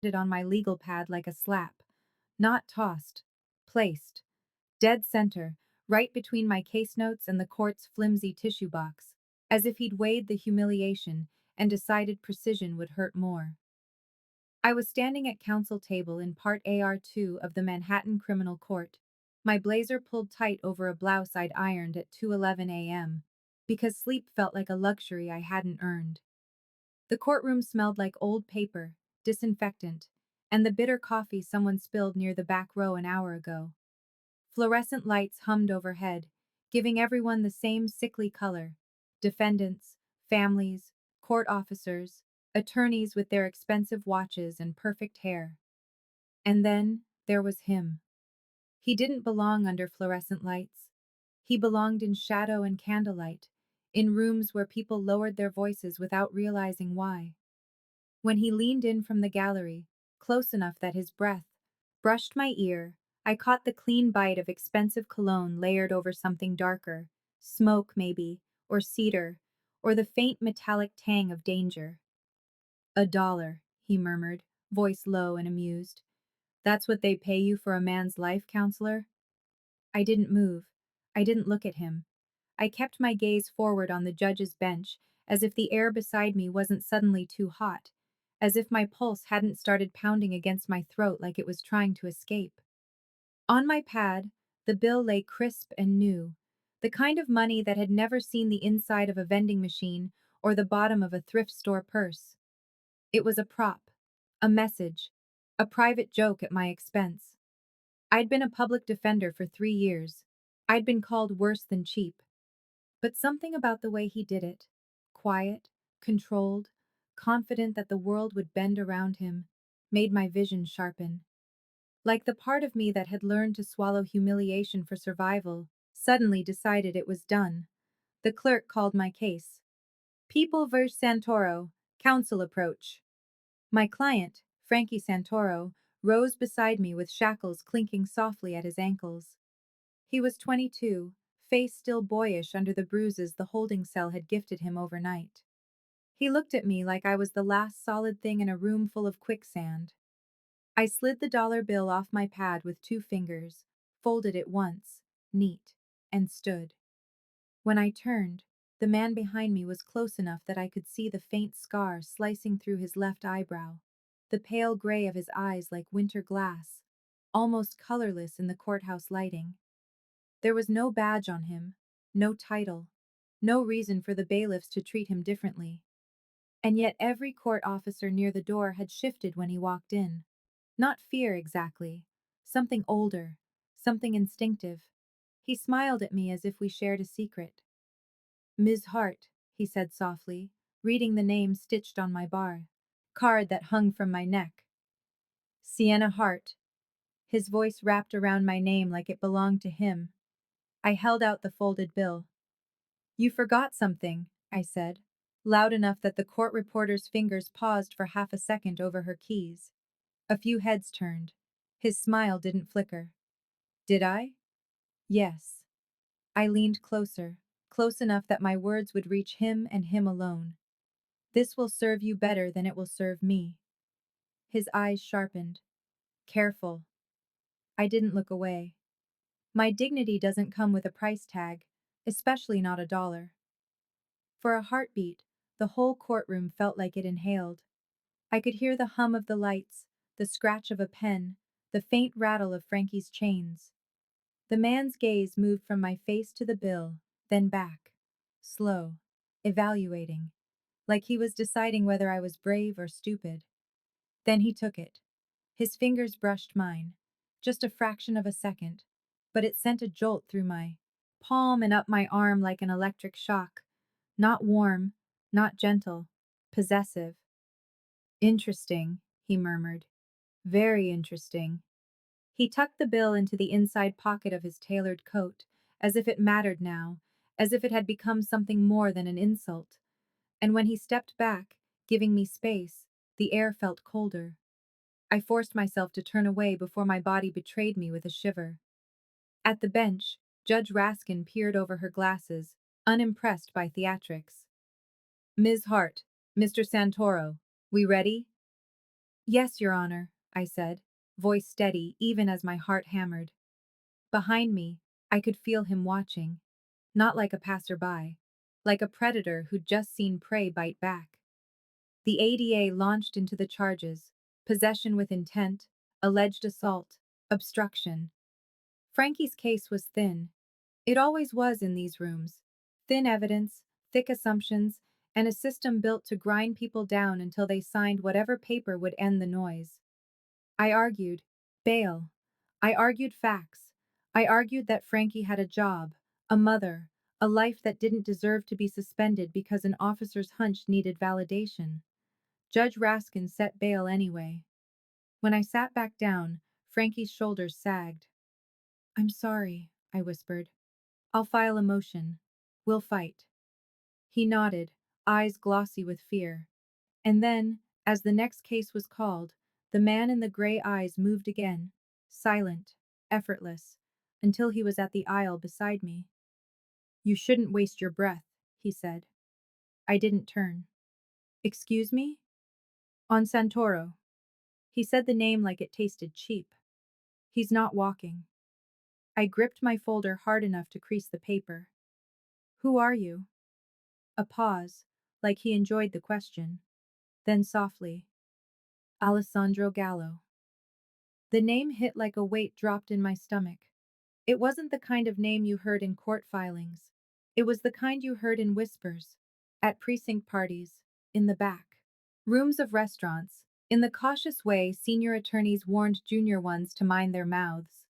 landed on my legal pad like a slap. Not tossed. Placed. Dead center, right between my case notes and the court's flimsy tissue box, as if he'd weighed the humiliation and decided precision would hurt more. I was standing at counsel table in Part AR2 of the Manhattan Criminal Court, my blazer pulled tight over a blouse I'd ironed at 2:11 a.m., because sleep felt like a luxury I hadn't earned. The courtroom smelled like old paper, disinfectant, and the bitter coffee someone spilled near the back row an hour ago. Fluorescent lights hummed overhead, giving everyone the same sickly color: defendants, families, court officers, attorneys with their expensive watches and perfect hair. And then there was him. He didn't belong under fluorescent lights. He belonged in shadow and candlelight, in rooms where people lowered their voices without realizing why. When he leaned in from the gallery, close enough that his breath brushed my ear, I caught the clean bite of expensive cologne layered over something darker, smoke maybe, or cedar, or the faint metallic tang of danger. $1, he murmured, voice low and amused. That's what they pay you for a man's life, counselor? I didn't move. I didn't look at him. I kept my gaze forward on the judge's bench, as if the air beside me wasn't suddenly too hot, as if my pulse hadn't started pounding against my throat like it was trying to escape. On my pad, the bill lay crisp and new, the kind of money that had never seen the inside of a vending machine or the bottom of a thrift store purse. It was a prop, a message, a private joke at my expense. I'd been a public defender for 3 years. I'd been called worse than cheap. But something about the way he did it, quiet, controlled, confident that the world would bend around him, made my vision sharpen. Like the part of me that had learned to swallow humiliation for survival, suddenly decided it was done. The clerk called my case. People vs. Santoro, counsel approach. My client, Frankie Santoro, rose beside me with shackles clinking softly at his ankles. He was 22, face still boyish under the bruises the holding cell had gifted him overnight. He looked at me like I was the last solid thing in a room full of quicksand. I slid the dollar bill off my pad with 2 fingers, folded it once, neat, and stood. When I turned, the man behind me was close enough that I could see the faint scar slicing through his left eyebrow, the pale gray of his eyes like winter glass, almost colorless in the courthouse lighting. There was no badge on him, no title, no reason for the bailiffs to treat him differently. And yet every court officer near the door had shifted when he walked in. Not fear exactly, something older, something instinctive. He smiled at me as if we shared a secret. Ms. Hart, he said softly, reading the name stitched on my bar card that hung from my neck. Sienna Hart. His voice wrapped around my name like it belonged to him. I held out the folded bill. You forgot something, I said, loud enough that the court reporter's fingers paused for half a second over her keys. A few heads turned. His smile didn't flicker. Did I? Yes. I leaned closer, close enough that my words would reach him and him alone. This will serve you better than it will serve me. His eyes sharpened. Careful. I didn't look away. My dignity doesn't come with a price tag, especially not $1. For a heartbeat, the whole courtroom felt like it inhaled. I could hear the hum of the lights, the scratch of a pen, the faint rattle of Frankie's chains. The man's gaze moved from my face to the bill, then back. Slow. Evaluating. Like he was deciding whether I was brave or stupid. Then he took it. His fingers brushed mine. Just a fraction of a second. But it sent a jolt through my palm and up my arm like an electric shock. Not warm, not gentle, possessive. Interesting, he murmured. Very interesting. He tucked the bill into the inside pocket of his tailored coat, as if it mattered now, as if it had become something more than an insult. And when he stepped back, giving me space, the air felt colder. I forced myself to turn away before my body betrayed me with a shiver. At the bench, Judge Raskin peered over her glasses, unimpressed by theatrics. Ms. Hart, Mr. Santoro, we ready? Yes, Your Honor, I said, voice steady even as my heart hammered. Behind me, I could feel him watching, not like a passerby, like a predator who'd just seen prey bite back. The ADA launched into the charges: possession with intent, alleged assault, obstruction. Frankie's case was thin. It always was in these rooms. Thin evidence, thick assumptions, and a system built to grind people down until they signed whatever paper would end the noise. I argued bail. I argued facts. I argued that Frankie had a job, a mother, a life that didn't deserve to be suspended because an officer's hunch needed validation. Judge Raskin set bail anyway. When I sat back down, Frankie's shoulders sagged. I'm sorry, I whispered. I'll file a motion. We'll fight. He nodded, eyes glossy with fear. And then, as the next case was called, the man in the gray eyes moved again, silent, effortless, until he was at the aisle beside me. You shouldn't waste your breath, he said. I didn't turn. Excuse me? On Santoro. He said the name like it tasted cheap. He's not walking. I gripped my folder hard enough to crease the paper. Who are you? A pause, like he enjoyed the question. Then softly, Alessandro Gallo. The name hit like a weight dropped in my stomach. It wasn't the kind of name you heard in court filings. It was the kind you heard in whispers, at precinct parties, in the back rooms of restaurants, in the cautious way senior attorneys warned junior ones to mind their mouths.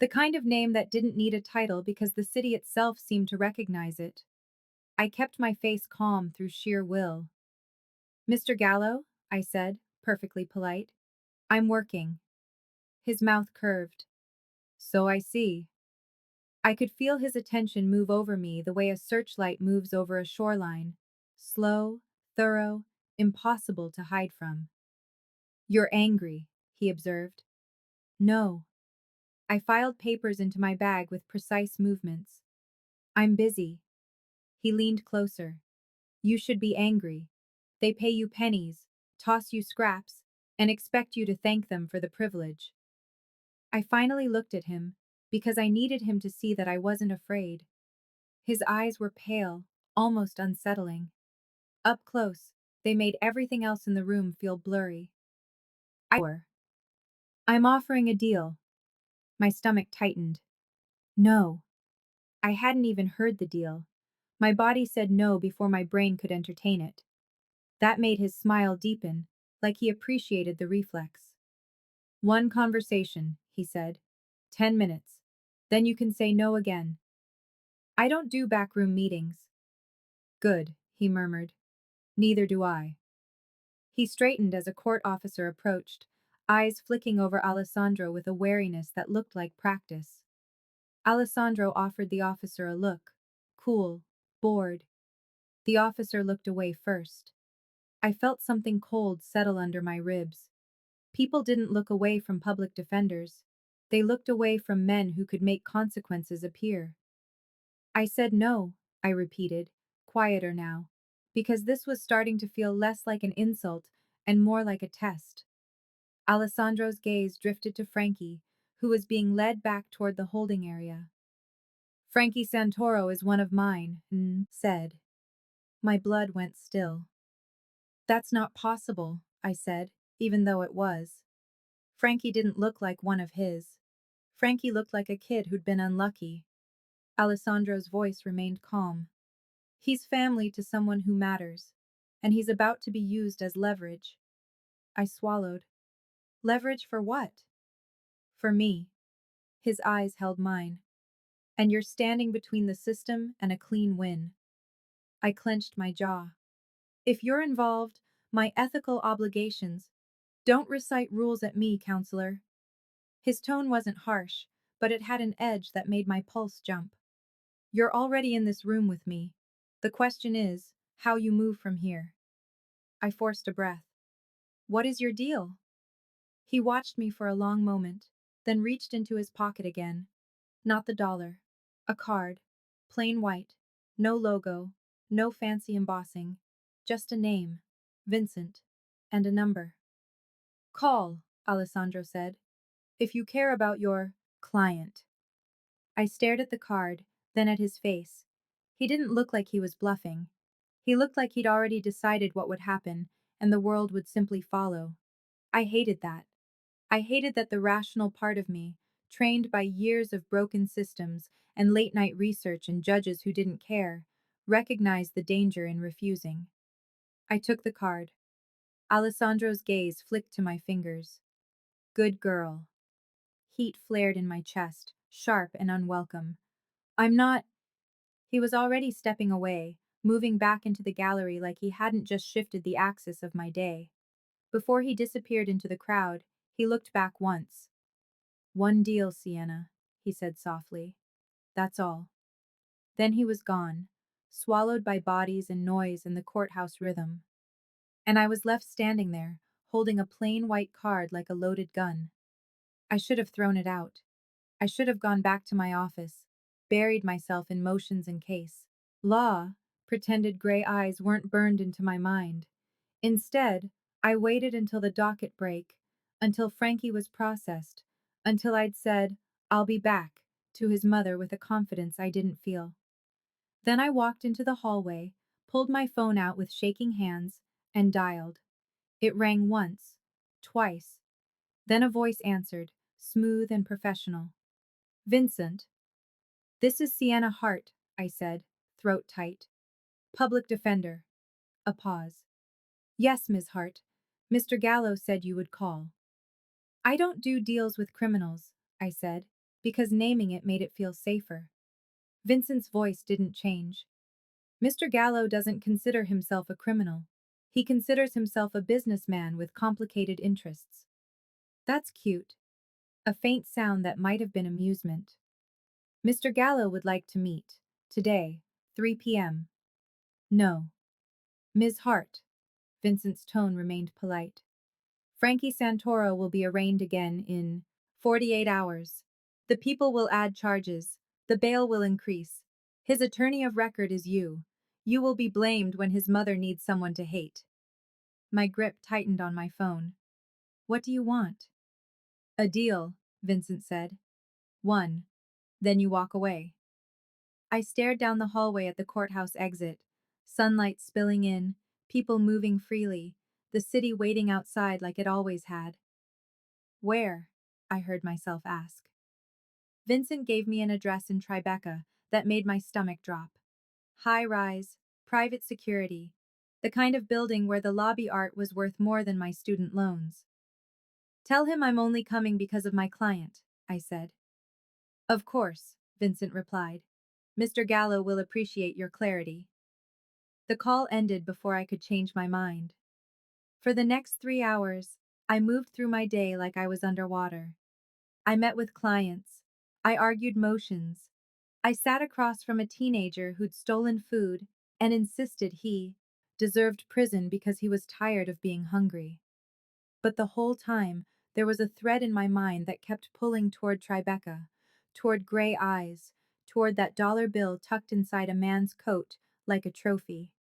The kind of name that didn't need a title because the city itself seemed to recognize it. I kept my face calm through sheer will. Mr. Gallo, I said, perfectly polite. I'm working. His mouth curved. So I see. I could feel his attention move over me the way a searchlight moves over a shoreline. Slow, thorough, impossible to hide from. You're angry, he observed. No. I filed papers into my bag with precise movements. I'm busy. He leaned closer. You should be angry. They pay you pennies, toss you scraps, and expect you to thank them for the privilege. I finally looked at him, because I needed him to see that I wasn't afraid. His eyes were pale, almost unsettling. Up close, they made everything else in the room feel blurry. I'm offering a deal. My stomach tightened. No. I hadn't even heard the deal. My body said no before my brain could entertain it. That made his smile deepen, like he appreciated the reflex. One conversation, he said. 10 minutes. Then you can say no again. I don't do backroom meetings. Good, he murmured. Neither do I. He straightened as a court officer approached, eyes flicking over Alessandro with a wariness that looked like practice. Alessandro offered the officer a look. Cool, bored. The officer looked away first. I felt something cold settle under my ribs. People didn't look away from public defenders. They looked away from men who could make consequences appear. I said no, I repeated, quieter now, because this was starting to feel less like an insult and more like a test. Alessandro's gaze drifted to Frankie, who was being led back toward the holding area. Frankie Santoro is one of mine, said. My blood went still. That's not possible, I said, even though it was. Frankie didn't look like one of his. Frankie looked like a kid who'd been unlucky. Alessandro's voice remained calm. He's family to someone who matters, and he's about to be used as leverage. I swallowed. Leverage for what? For me. His eyes held mine. And you're standing between the system and a clean win. I clenched my jaw. If you're involved, my ethical obligations. Don't recite rules at me, counselor. His tone wasn't harsh, but it had an edge that made my pulse jump. You're already in this room with me. The question is, how you move from here. I forced a breath. What is your deal? He watched me for a long moment, then reached into his pocket again. Not the dollar. A card. Plain white. No logo. No fancy embossing. Just a name. Vincent. And a number. Call, Alessandro said, if you care about your client. I stared at the card, then at his face. He didn't look like he was bluffing. He looked like he'd already decided what would happen, and the world would simply follow. I hated that. I hated that the rational part of me, trained by years of broken systems and late night research and judges who didn't care, recognized the danger in refusing. I took the card. Alessandro's gaze flicked to my fingers. Good girl. Heat flared in my chest, sharp and unwelcome. I'm not. He was already stepping away, moving back into the gallery like he hadn't just shifted the axis of my day. Before he disappeared into the crowd, he looked back once. One deal, Sienna, he said softly. That's all. Then he was gone, swallowed by bodies and noise and the courthouse rhythm. And I was left standing there, holding a plain white card like a loaded gun. I should have thrown it out. I should have gone back to my office, buried myself in motions and case. Law, pretended gray eyes weren't burned into my mind. Instead, I waited until the docket break, until Frankie was processed, until I'd said, I'll be back, to his mother with a confidence I didn't feel. Then I walked into the hallway, pulled my phone out with shaking hands, and dialed. It rang once, twice. Then a voice answered, smooth and professional. Vincent. This is Sienna Hart, I said, throat tight. Public defender. A pause. Yes, Ms. Hart. Mr. Gallo said you would call. I don't do deals with criminals, I said, because naming it made it feel safer. Vincent's voice didn't change. Mr. Gallo doesn't consider himself a criminal. He considers himself a businessman with complicated interests. That's cute. A faint sound that might have been amusement. Mr. Gallo would like to meet. Today, 3 p.m. No. Ms. Hart. Vincent's tone remained polite. Frankie Santoro will be arraigned again in 48 hours. The people will add charges. The bail will increase. His attorney of record is you. You will be blamed when his mother needs someone to hate. My grip tightened on my phone. What do you want? A deal, Vincent said. One. Then you walk away. I stared down the hallway at the courthouse exit, sunlight spilling in, people moving freely, the city waiting outside like it always had. Where? I heard myself ask. Vincent gave me an address in Tribeca that made my stomach drop. High rise, private security, the kind of building where the lobby art was worth more than my student loans. Tell him I'm only coming because of my client, I said. Of course, Vincent replied. Mr. Gallo will appreciate your clarity. The call ended before I could change my mind. For the next 3 hours, I moved through my day like I was underwater. I met with clients. I argued motions. I sat across from a teenager who'd stolen food and insisted he deserved prison because he was tired of being hungry. But the whole time, there was a thread in my mind that kept pulling toward Tribeca, toward gray eyes, toward that dollar bill tucked inside a man's coat like a trophy.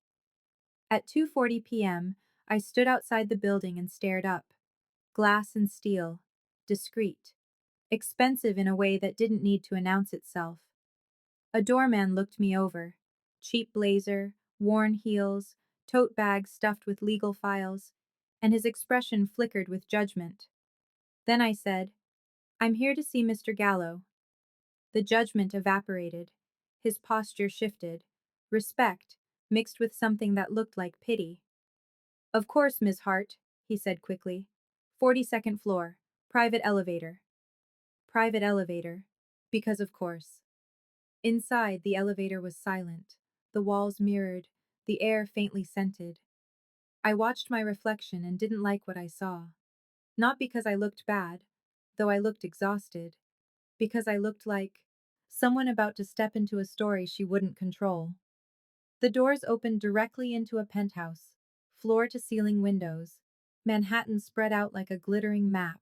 At 2:40 p.m., I stood outside the building and stared up. Glass and steel, discreet, expensive in a way that didn't need to announce itself. A doorman looked me over. Cheap blazer, worn heels, tote bag stuffed with legal files, and his expression flickered with judgment. Then I said, I'm here to see Mr. Gallo. The judgment evaporated. His posture shifted. Respect, mixed with something that looked like pity. Of course, Ms. Hart, he said quickly. 42nd floor, private elevator. Private elevator, because of course. Inside, the elevator was silent, the walls mirrored, the air faintly scented. I watched my reflection and didn't like what I saw. Not because I looked bad, though I looked exhausted, because I looked like someone about to step into a story she wouldn't control. The doors opened directly into a penthouse, floor-to-ceiling windows, Manhattan spread out like a glittering map.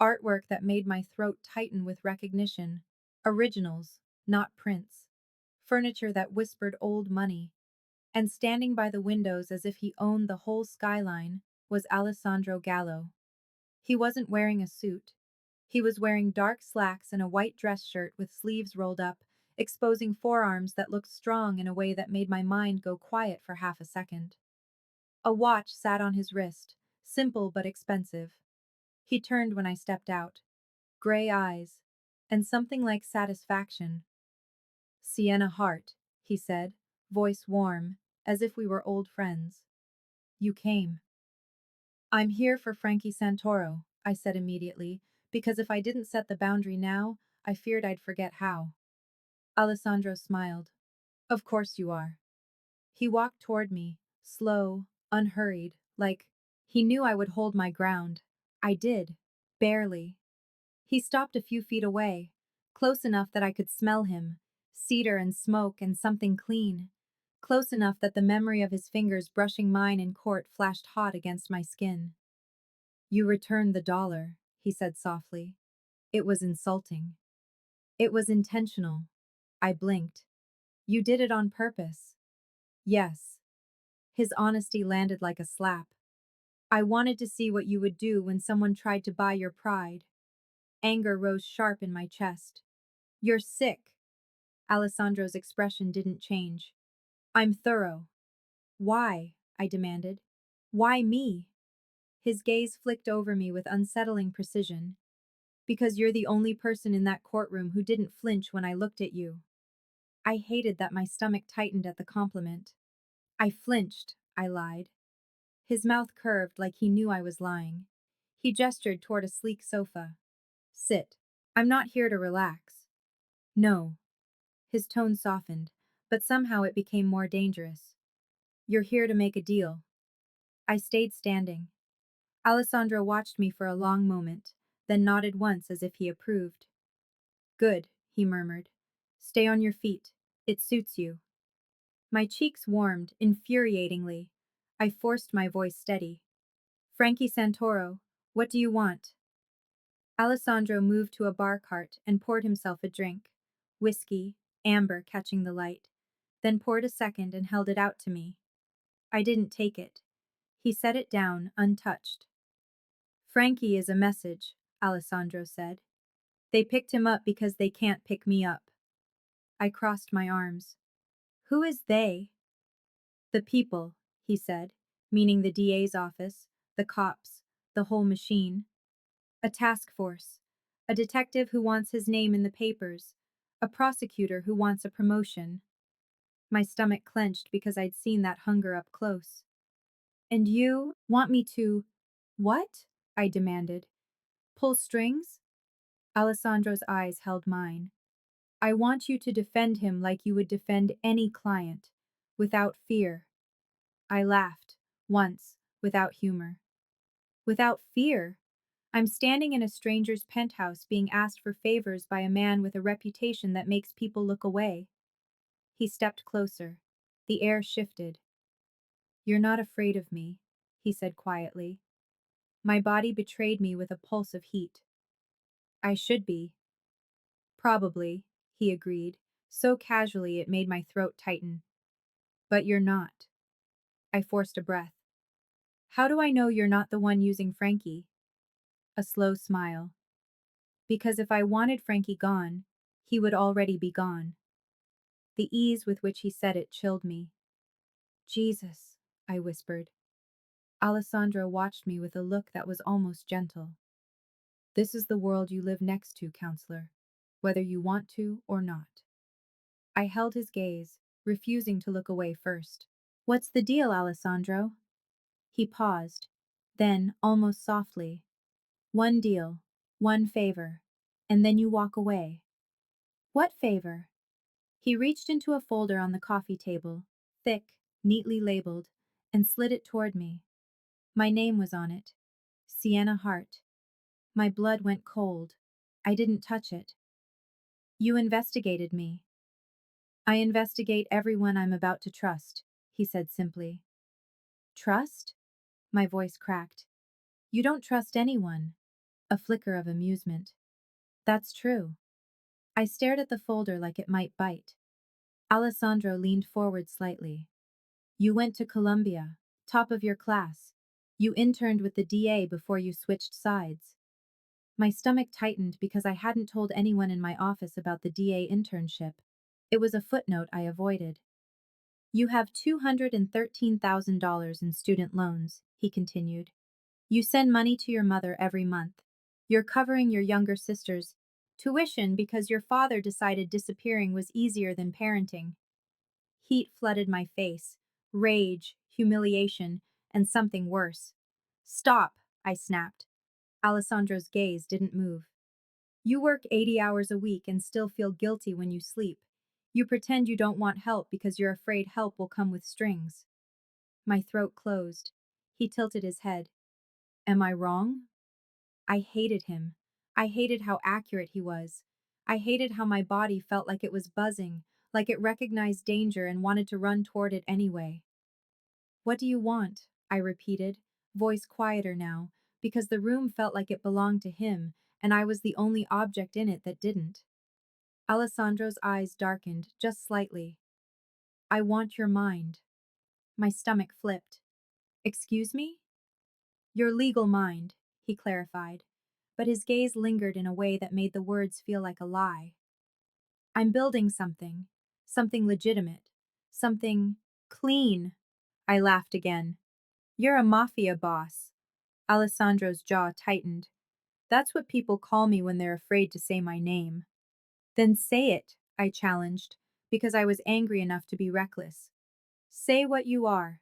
Artwork that made my throat tighten with recognition. Originals, not prints. Furniture that whispered old money. And standing by the windows as if he owned the whole skyline was Alessandro Gallo. He wasn't wearing a suit. He was wearing dark slacks and a white dress shirt with sleeves rolled up, exposing forearms that looked strong in a way that made my mind go quiet for half a second. A watch sat on his wrist, simple but expensive. He turned when I stepped out, gray eyes, and something like satisfaction. Sienna Hart, he said, voice warm, as if we were old friends. You came. I'm here for Frankie Santoro, I said immediately, because if I didn't set the boundary now, I feared I'd forget how. Alessandro smiled. Of course you are. He walked toward me, slow, unhurried, like he knew I would hold my ground. I did. Barely. He stopped a few feet away, close enough that I could smell him, cedar and smoke and something clean, close enough that the memory of his fingers brushing mine in court flashed hot against my skin. You returned the dollar, he said softly. It was insulting. It was intentional. I blinked. You did it on purpose. Yes. His honesty landed like a slap. I wanted to see what you would do when someone tried to buy your pride. Anger rose sharp in my chest. You're sick. Alessandro's expression didn't change. I'm thorough. Why? I demanded. Why me? His gaze flicked over me with unsettling precision. Because you're the only person in that courtroom who didn't flinch when I looked at you. I hated that my stomach tightened at the compliment. I flinched, I lied. His mouth curved like he knew I was lying. He gestured toward a sleek sofa. Sit. I'm not here to relax. No. His tone softened, but somehow it became more dangerous. You're here to make a deal. I stayed standing. Alessandro watched me for a long moment, then nodded once as if he approved. Good, he murmured. Stay on your feet. It suits you. My cheeks warmed, infuriatingly. I forced my voice steady. Frankie Santoro, what do you want? Alessandro moved to a bar cart and poured himself a drink. Whiskey, amber catching the light. Then poured a second and held it out to me. I didn't take it. He set it down, untouched. Frankie is a message, Alessandro said. They picked him up because they can't pick me up. I crossed my arms. Who is they? The people, he said, meaning the DA's office, the cops, the whole machine. A task force. A detective who wants his name in the papers. A prosecutor who wants a promotion. My stomach clenched because I'd seen that hunger up close. And you want me to… What? I demanded. Pull strings? Alessandro's eyes held mine. I want you to defend him like you would defend any client, without fear. I laughed, once, without humor. Without fear? I'm standing in a stranger's penthouse being asked for favors by a man with a reputation that makes people look away. He stepped closer. The air shifted. You're not afraid of me, he said quietly. My body betrayed me with a pulse of heat. I should be. Probably, he agreed, so casually it made my throat tighten. But you're not. I forced a breath. How do I know you're not the one using Frankie? A slow smile. Because if I wanted Frankie gone, he would already be gone. The ease with which he said it chilled me. Jesus, I whispered. Alessandro watched me with a look that was almost gentle. This is the world you live next to, counselor, whether you want to or not. I held his gaze, refusing to look away first. What's the deal, Alessandro? He paused. Then, almost softly, one deal, one favor, and then you walk away. What favor? He reached into a folder on the coffee table, thick, neatly labeled, and slid it toward me. My name was on it. Sienna Hart. My blood went cold. I didn't touch it. You investigated me. I investigate everyone I'm about to trust, he said simply. Trust? My voice cracked. You don't trust anyone. A flicker of amusement. That's true. I stared at the folder like it might bite. Alessandro leaned forward slightly. You went to Columbia, top of your class. You interned with the DA before you switched sides. My stomach tightened because I hadn't told anyone in my office about the DA internship. It was a footnote I avoided. You have $213,000 in student loans, he continued. You send money to your mother every month. You're covering your younger sister's tuition because your father decided disappearing was easier than parenting. Heat flooded my face, rage, humiliation, and something worse. Stop, I snapped. Alessandro's gaze didn't move. You work 80 hours a week and still feel guilty when you sleep. You pretend you don't want help because you're afraid help will come with strings. My throat closed. He tilted his head. Am I wrong? I hated him. I hated how accurate he was. I hated how my body felt like it was buzzing, like it recognized danger and wanted to run toward it anyway. What do you want? I repeated, voice quieter now, because the room felt like it belonged to him, and I was the only object in it that didn't. Alessandro's eyes darkened, just slightly. I want your mind. My stomach flipped. Excuse me? Your legal mind, he clarified, but his gaze lingered in a way that made the words feel like a lie. I'm building something. Something legitimate. Something clean. I laughed again. You're a mafia boss. Alessandro's jaw tightened. That's what people call me when they're afraid to say my name. Then say it, I challenged, because I was angry enough to be reckless. Say what you are.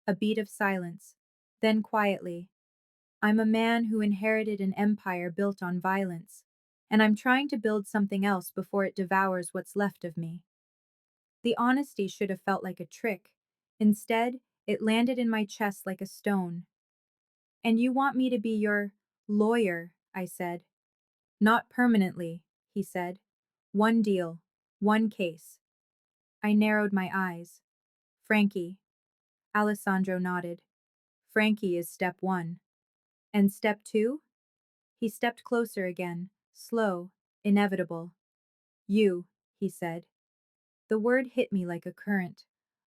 A beat of silence. Then quietly. I'm a man who inherited an empire built on violence, and I'm trying to build something else before it devours what's left of me. The honesty should have felt like a trick. Instead, it landed in my chest like a stone. And you want me to be your lawyer, I said. Not permanently, he said. One deal, one case. I narrowed my eyes. Frankie. Alessandro nodded. Frankie is step one. And step two? He stepped closer again, slow, inevitable. You, he said. The word hit me like a current.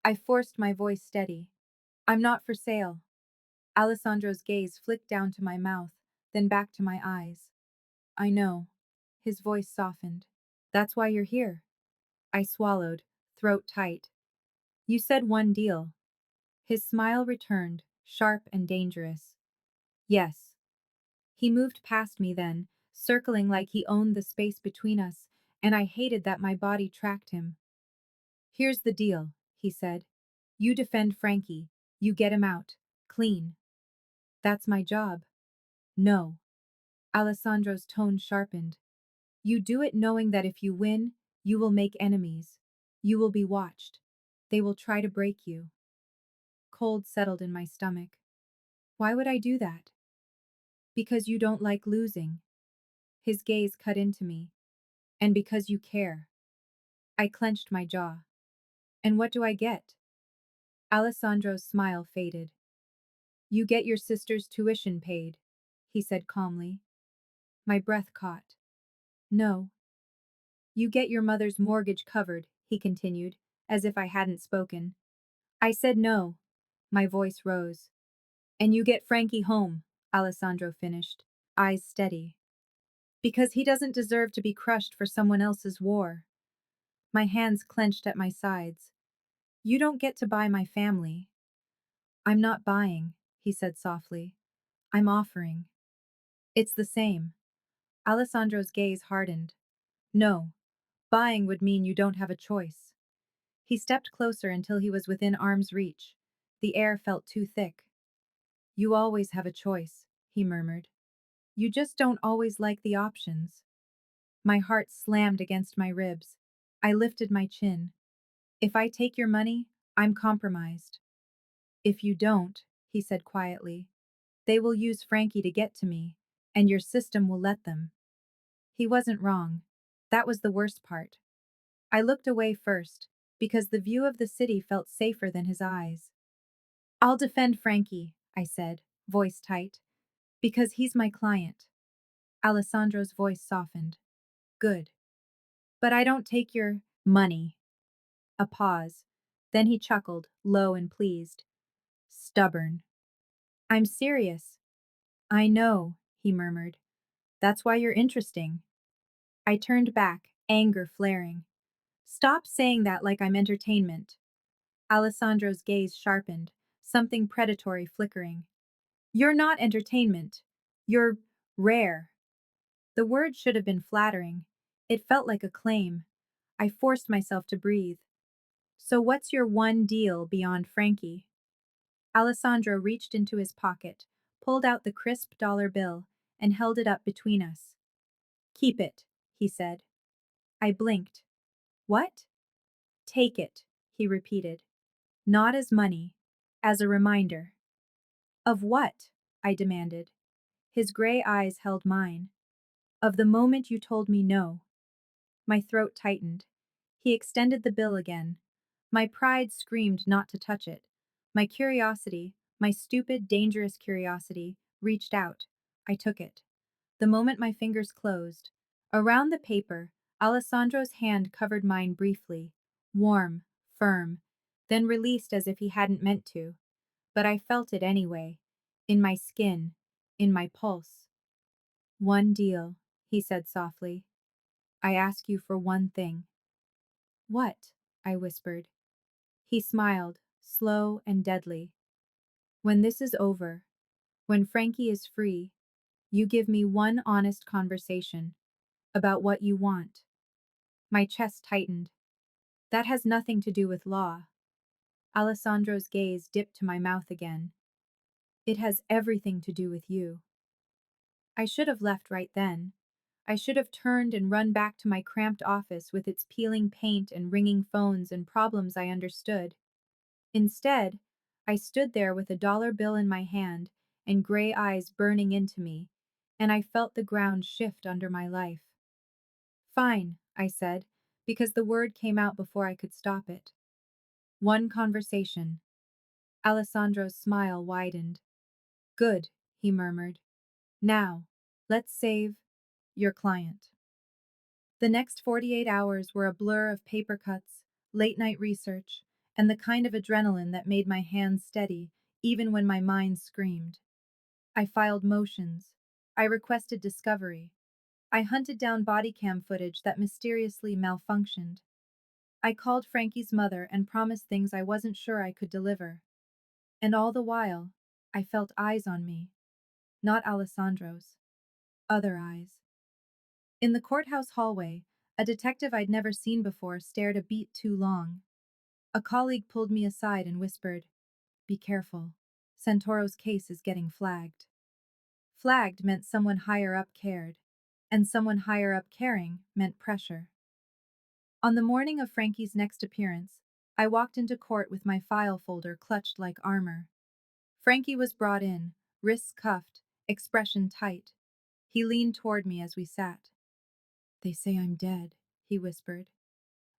I forced my voice steady. I'm not for sale. Alessandro's gaze flicked down to my mouth, then back to my eyes. I know. His voice softened. That's why you're here. I swallowed, throat tight. You said one deal. His smile returned, sharp and dangerous. Yes. He moved past me then, circling like he owned the space between us, and I hated that my body tracked him. Here's the deal, he said. You defend Frankie. You get him out. Clean. That's my job. No. Alessandro's tone sharpened. You do it knowing that if you win, you will make enemies. You will be watched. They will try to break you. Cold settled in my stomach. Why would I do that? Because you don't like losing. His gaze cut into me. And because you care. I clenched my jaw. And what do I get? Alessandro's smile faded. You get your sister's tuition paid, he said calmly. My breath caught. No. You get your mother's mortgage covered, he continued, as if I hadn't spoken. I said no. My voice rose. And you get Frankie home, Alessandro finished, eyes steady. Because he doesn't deserve to be crushed for someone else's war. My hands clenched at my sides. You don't get to buy my family. I'm not buying, he said softly. I'm offering. It's the same. Alessandro's gaze hardened. No, buying would mean you don't have a choice. He stepped closer until he was within arm's reach. The air felt too thick. You always have a choice, he murmured. You just don't always like the options. My heart slammed against my ribs. I lifted my chin. If I take your money, I'm compromised. If you don't, he said quietly, they will use Frankie to get to me, and your system will let them. He wasn't wrong. That was the worst part. I looked away first, because the view of the city felt safer than his eyes. I'll defend Frankie, I said, voice tight, because he's my client. Alessandro's voice softened. Good. But I don't take your money. A pause. Then he chuckled, low and pleased. Stubborn. I'm serious. I know, he murmured. That's why you're interesting. I turned back, anger flaring. Stop saying that like I'm entertainment. Alessandro's gaze sharpened, something predatory flickering. You're not entertainment. You're rare. The word should have been flattering. It felt like a claim. I forced myself to breathe. So what's your one deal beyond Frankie? Alessandro reached into his pocket, pulled out the crisp dollar bill, and held it up between us. Keep it, he said. I blinked. What? Take it, he repeated. Not as money, as a reminder. Of what? I demanded. His gray eyes held mine. Of the moment you told me no. My throat tightened. He extended the bill again. My pride screamed not to touch it. My curiosity, my stupid, dangerous curiosity, reached out. I took it. The moment my fingers closed, around the paper, Alessandro's hand covered mine briefly, warm, firm, then released as if he hadn't meant to. But I felt it anyway, in my skin, in my pulse. One deal, he said softly. I ask you for one thing. What? I whispered. He smiled, slow and deadly. When this is over, when Frankie is free, you give me one honest conversation about what you want. My chest tightened. That has nothing to do with law. Alessandro's gaze dipped to my mouth again. It has everything to do with you. I should have left right then. I should have turned and run back to my cramped office with its peeling paint and ringing phones and problems I understood. Instead, I stood there with a dollar bill in my hand and gray eyes burning into me, and I felt the ground shift under my life. Fine, I said, because the word came out before I could stop it. One conversation. Alessandro's smile widened. Good, he murmured. Now, let's save your client. The next 48 hours were a blur of paper cuts, late night research, and the kind of adrenaline that made my hands steady even when my mind screamed. I filed motions. I requested discovery. I hunted down body cam footage that mysteriously malfunctioned. I called Frankie's mother and promised things I wasn't sure I could deliver. And all the while, I felt eyes on me. Not Alessandro's. Other eyes. In the courthouse hallway, a detective I'd never seen before stared a beat too long. A colleague pulled me aside and whispered, Be careful. Santoro's case is getting flagged. Flagged meant someone higher up cared, and someone higher up caring meant pressure. On the morning of Frankie's next appearance, I walked into court with my file folder clutched like armor. Frankie was brought in, wrists cuffed, expression tight. He leaned toward me as we sat. They say I'm dead, he whispered.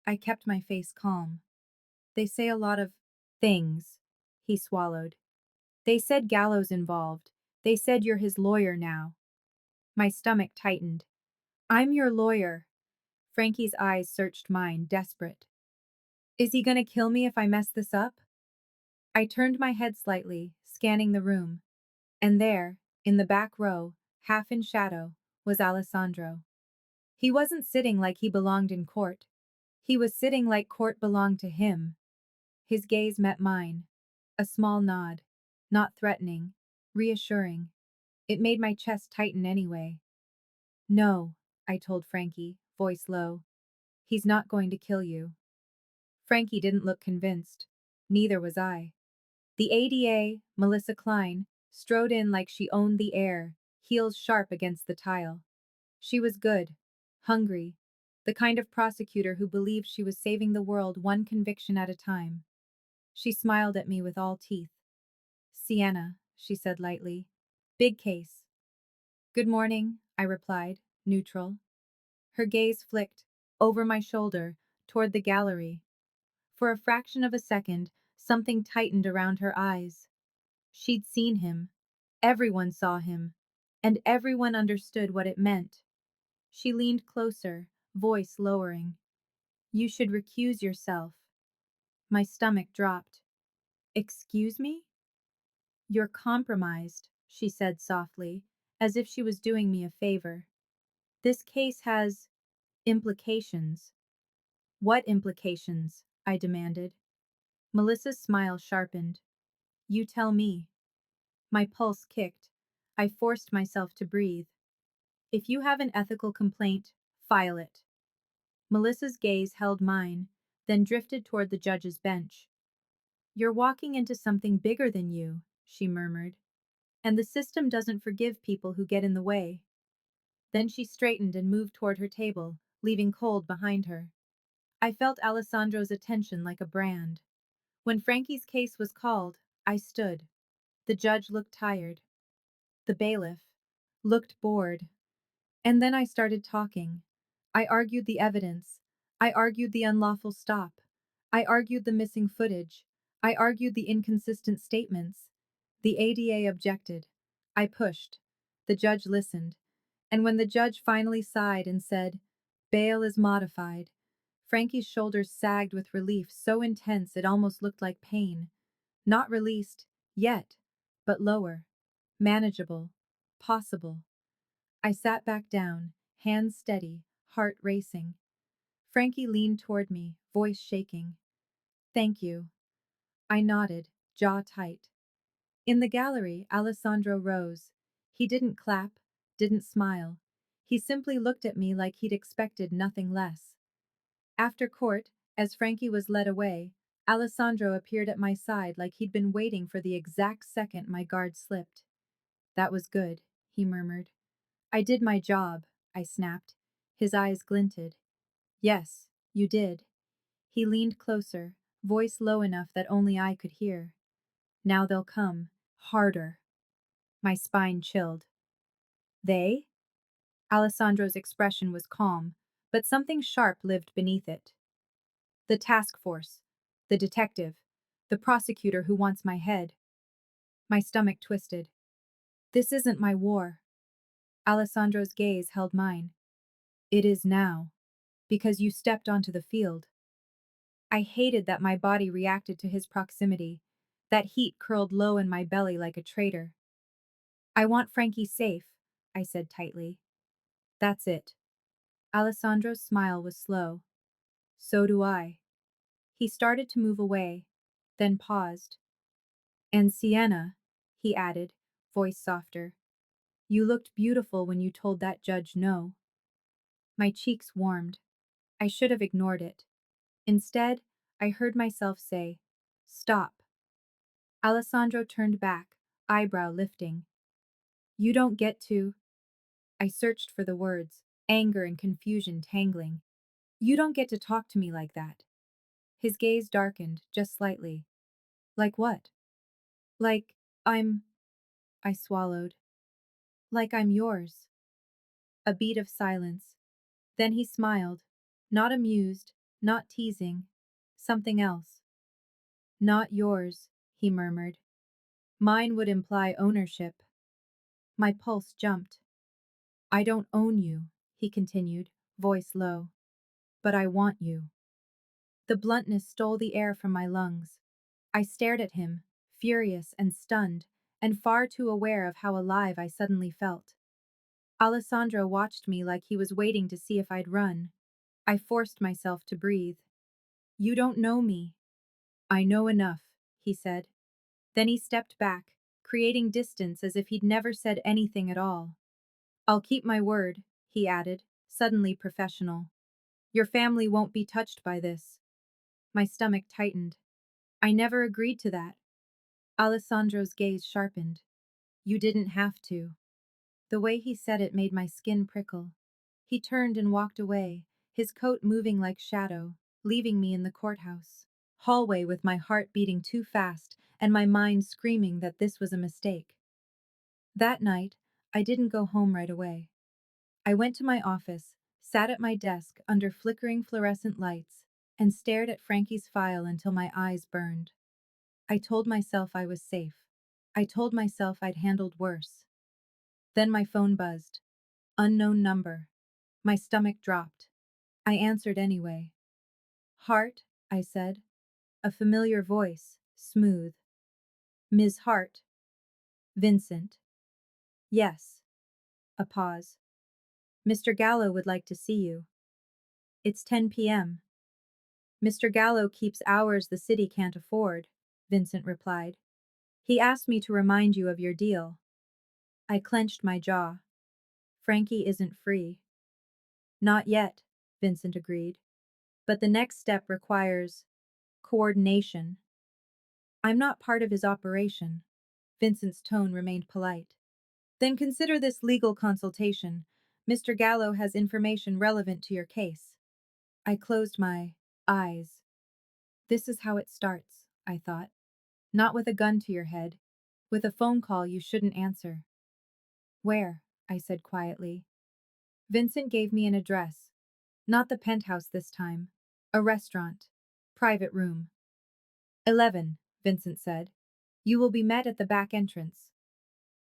I kept my face calm. They say a lot of things, he swallowed. They said Gallo's involved. They said you're his lawyer now. My stomach tightened. I'm your lawyer. Frankie's eyes searched mine, desperate. Is he gonna kill me if I mess this up? I turned my head slightly, scanning the room. And there, in the back row, half in shadow, was Alessandro. He wasn't sitting like he belonged in court. He was sitting like court belonged to him. His gaze met mine. A small nod. Not threatening. Reassuring. It made my chest tighten anyway. No, I told Frankie, voice low. He's not going to kill you. Frankie didn't look convinced. Neither was I. The ADA, Melissa Klein, strode in like she owned the air, heels sharp against the tile. She was good. Hungry. The kind of prosecutor who believed she was saving the world one conviction at a time. She smiled at me with all teeth. Sienna, she said lightly. Big case. Good morning, I replied, neutral. Her gaze flicked, over my shoulder, toward the gallery. For a fraction of a second, something tightened around her eyes. She'd seen him. Everyone saw him. And everyone understood what it meant. She leaned closer, voice lowering. You should recuse yourself. My stomach dropped. Excuse me? You're compromised, she said softly, as if she was doing me a favor. This case has implications. What implications? I demanded. Melissa's smile sharpened. You tell me. My pulse kicked. I forced myself to breathe. If you have an ethical complaint, file it. Melissa's gaze held mine, then drifted toward the judge's bench. You're walking into something bigger than you, she murmured. And the system doesn't forgive people who get in the way. Then she straightened and moved toward her table, leaving Cold behind her. I felt Alessandro's attention like a brand. When Frankie's case was called, I stood. The judge looked tired. The bailiff looked bored. And then I started talking. I argued the evidence. I argued the unlawful stop. I argued the missing footage. I argued the inconsistent statements. The ADA objected. I pushed. The judge listened. And when the judge finally sighed and said, "Bail is modified," Frankie's shoulders sagged with relief so intense it almost looked like pain. Not released, yet, but lower. Manageable. Possible. I sat back down, hands steady, heart racing. Frankie leaned toward me, voice shaking. Thank you. I nodded, jaw tight. In the gallery, Alessandro rose. He didn't clap, didn't smile. He simply looked at me like he'd expected nothing less. After court, as Frankie was led away, Alessandro appeared at my side like he'd been waiting for the exact second my guard slipped. That was good, he murmured. I did my job, I snapped. His eyes glinted. Yes, you did. He leaned closer, voice low enough that only I could hear. Now they'll come. Harder. My spine chilled. They? Alessandro's expression was calm, but something sharp lived beneath it. The task force. The detective. The prosecutor who wants my head. My stomach twisted. This isn't my war. Alessandro's gaze held mine. It is now. Because you stepped onto the field. I hated that my body reacted to his proximity. That heat curled low in my belly like a traitor. I want Frankie safe, I said tightly. That's it. Alessandro's smile was slow. So do I. He started to move away, then paused. And Sienna, he added, voice softer. You looked beautiful when you told that judge no. My cheeks warmed. I should have ignored it. Instead, I heard myself say, Stop. Alessandro turned back, eyebrow lifting. You don't get to. I searched for the words, anger and confusion tangling. You don't get to talk to me like that. His gaze darkened, just slightly. Like what? Like, I swallowed. Like I'm yours. A beat of silence. Then he smiled. Not amused, not teasing. Something else. Not yours, he murmured. Mine would imply ownership. My pulse jumped. I don't own you, he continued, voice low. But I want you. The bluntness stole the air from my lungs. I stared at him, furious and stunned, and far too aware of how alive I suddenly felt. Alessandro watched me like he was waiting to see if I'd run. I forced myself to breathe. You don't know me. I know enough, he said. Then he stepped back, creating distance as if he'd never said anything at all. I'll keep my word, he added, suddenly professional. Your family won't be touched by this. My stomach tightened. I never agreed to that. Alessandro's gaze sharpened. You didn't have to. The way he said it made my skin prickle. He turned and walked away, his coat moving like shadow, leaving me in the courthouse hallway with my heart beating too fast and my mind screaming that this was a mistake. That night, I didn't go home right away. I went to my office, sat at my desk under flickering fluorescent lights, and stared at Frankie's file until my eyes burned. I told myself I was safe. I told myself I'd handled worse. Then my phone buzzed. Unknown number. My stomach dropped. I answered anyway. Hart, I said. A familiar voice, smooth. Ms. Hart. Vincent. Yes. A pause. Mr. Gallo would like to see you. It's 10 p.m. Mr. Gallo keeps hours the city can't afford, Vincent replied. He asked me to remind you of your deal. I clenched my jaw. Frankie isn't free. Not yet, Vincent agreed. But the next step requires coordination. I'm not part of his operation. Vincent's tone remained polite. Then consider this legal consultation. Mr. Gallo has information relevant to your case. I closed my eyes. This is how it starts, I thought. Not with a gun to your head, with a phone call you shouldn't answer. Where? I said quietly. Vincent gave me an address. Not the penthouse this time. A restaurant. Private room. 11, Vincent said. You will be met at the back entrance.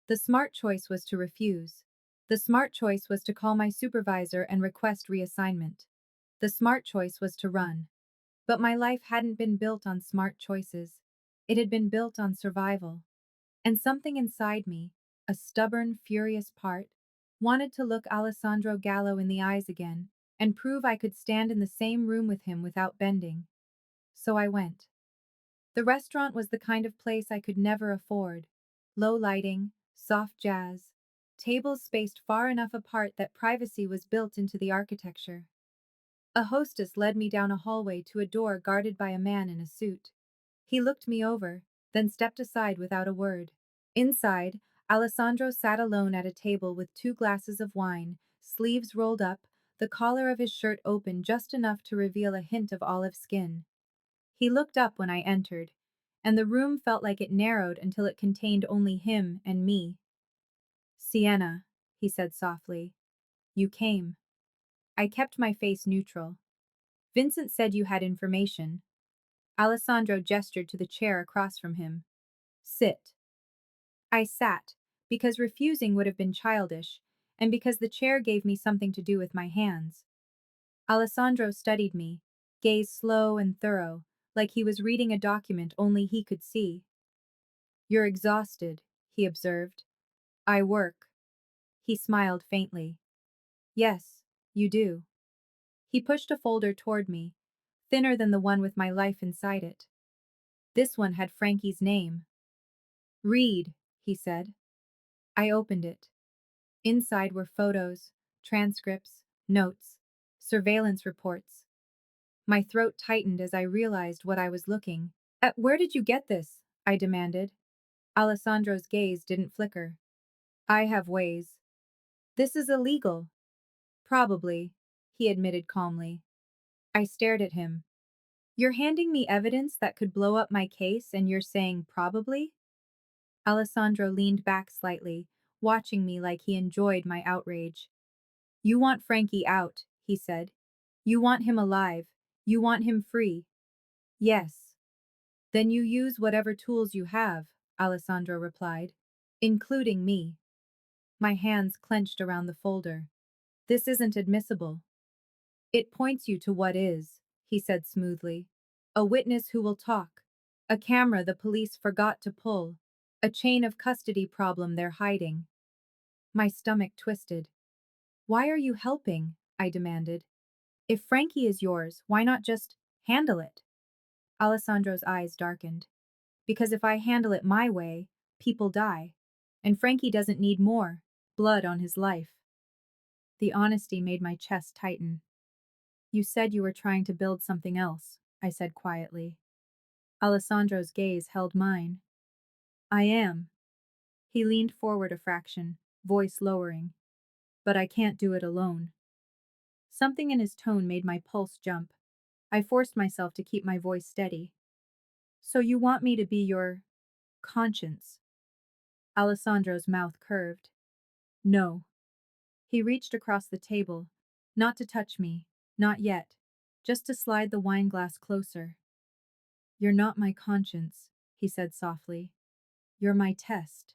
The smart choice was to refuse. The smart choice was to call my supervisor and request reassignment. The smart choice was to run. But my life hadn't been built on smart choices. It had been built on survival. And something inside me, a stubborn, furious part, wanted to look Alessandro Gallo in the eyes again and prove I could stand in the same room with him without bending. So I went. The restaurant was the kind of place I could never afford. Low lighting, soft jazz, tables spaced far enough apart that privacy was built into the architecture. A hostess led me down a hallway to a door guarded by a man in a suit. He looked me over, then stepped aside without a word. Inside, Alessandro sat alone at a table with 2 glasses of wine, sleeves rolled up, the collar of his shirt open just enough to reveal a hint of olive skin. He looked up when I entered, and the room felt like it narrowed until it contained only him and me. Sienna, he said softly. You came. I kept my face neutral. Vincent said you had information. Alessandro gestured to the chair across from him. Sit. I sat, because refusing would have been childish, and because the chair gave me something to do with my hands. Alessandro studied me, gaze slow and thorough, like he was reading a document only he could see. You're exhausted, he observed. I work. He smiled faintly. Yes, you do. He pushed a folder toward me, thinner than the one with my life inside it. This one had Frankie's name. Read, he said. I opened it. Inside were photos, transcripts, notes, surveillance reports. My throat tightened as I realized what I was looking at. Where did you get this? I demanded. Alessandro's gaze didn't flicker. I have ways. This is illegal. Probably, he admitted calmly. I stared at him. You're handing me evidence that could blow up my case and you're saying probably? Alessandro leaned back slightly, watching me like he enjoyed my outrage. You want Frankie out, he said. You want him alive. You want him free. Yes. Then you use whatever tools you have, Alessandro replied, including me. My hands clenched around the folder. This isn't admissible. It points you to what is, he said smoothly. A witness who will talk. A camera the police forgot to pull. A chain of custody problem they're hiding. My stomach twisted. Why are you helping? I demanded. If Frankie is yours, why not just handle it? Alessandro's eyes darkened. Because if I handle it my way, people die. And Frankie doesn't need more blood on his life. The honesty made my chest tighten. You said you were trying to build something else, I said quietly. Alessandro's gaze held mine. I am. He leaned forward a fraction, voice lowering. But I can't do it alone. Something in his tone made my pulse jump. I forced myself to keep my voice steady. So you want me to be your conscience? Alessandro's mouth curved. No. He reached across the table, not to touch me, not yet, just to slide the wine glass closer. You're not my conscience, he said softly. You're my test.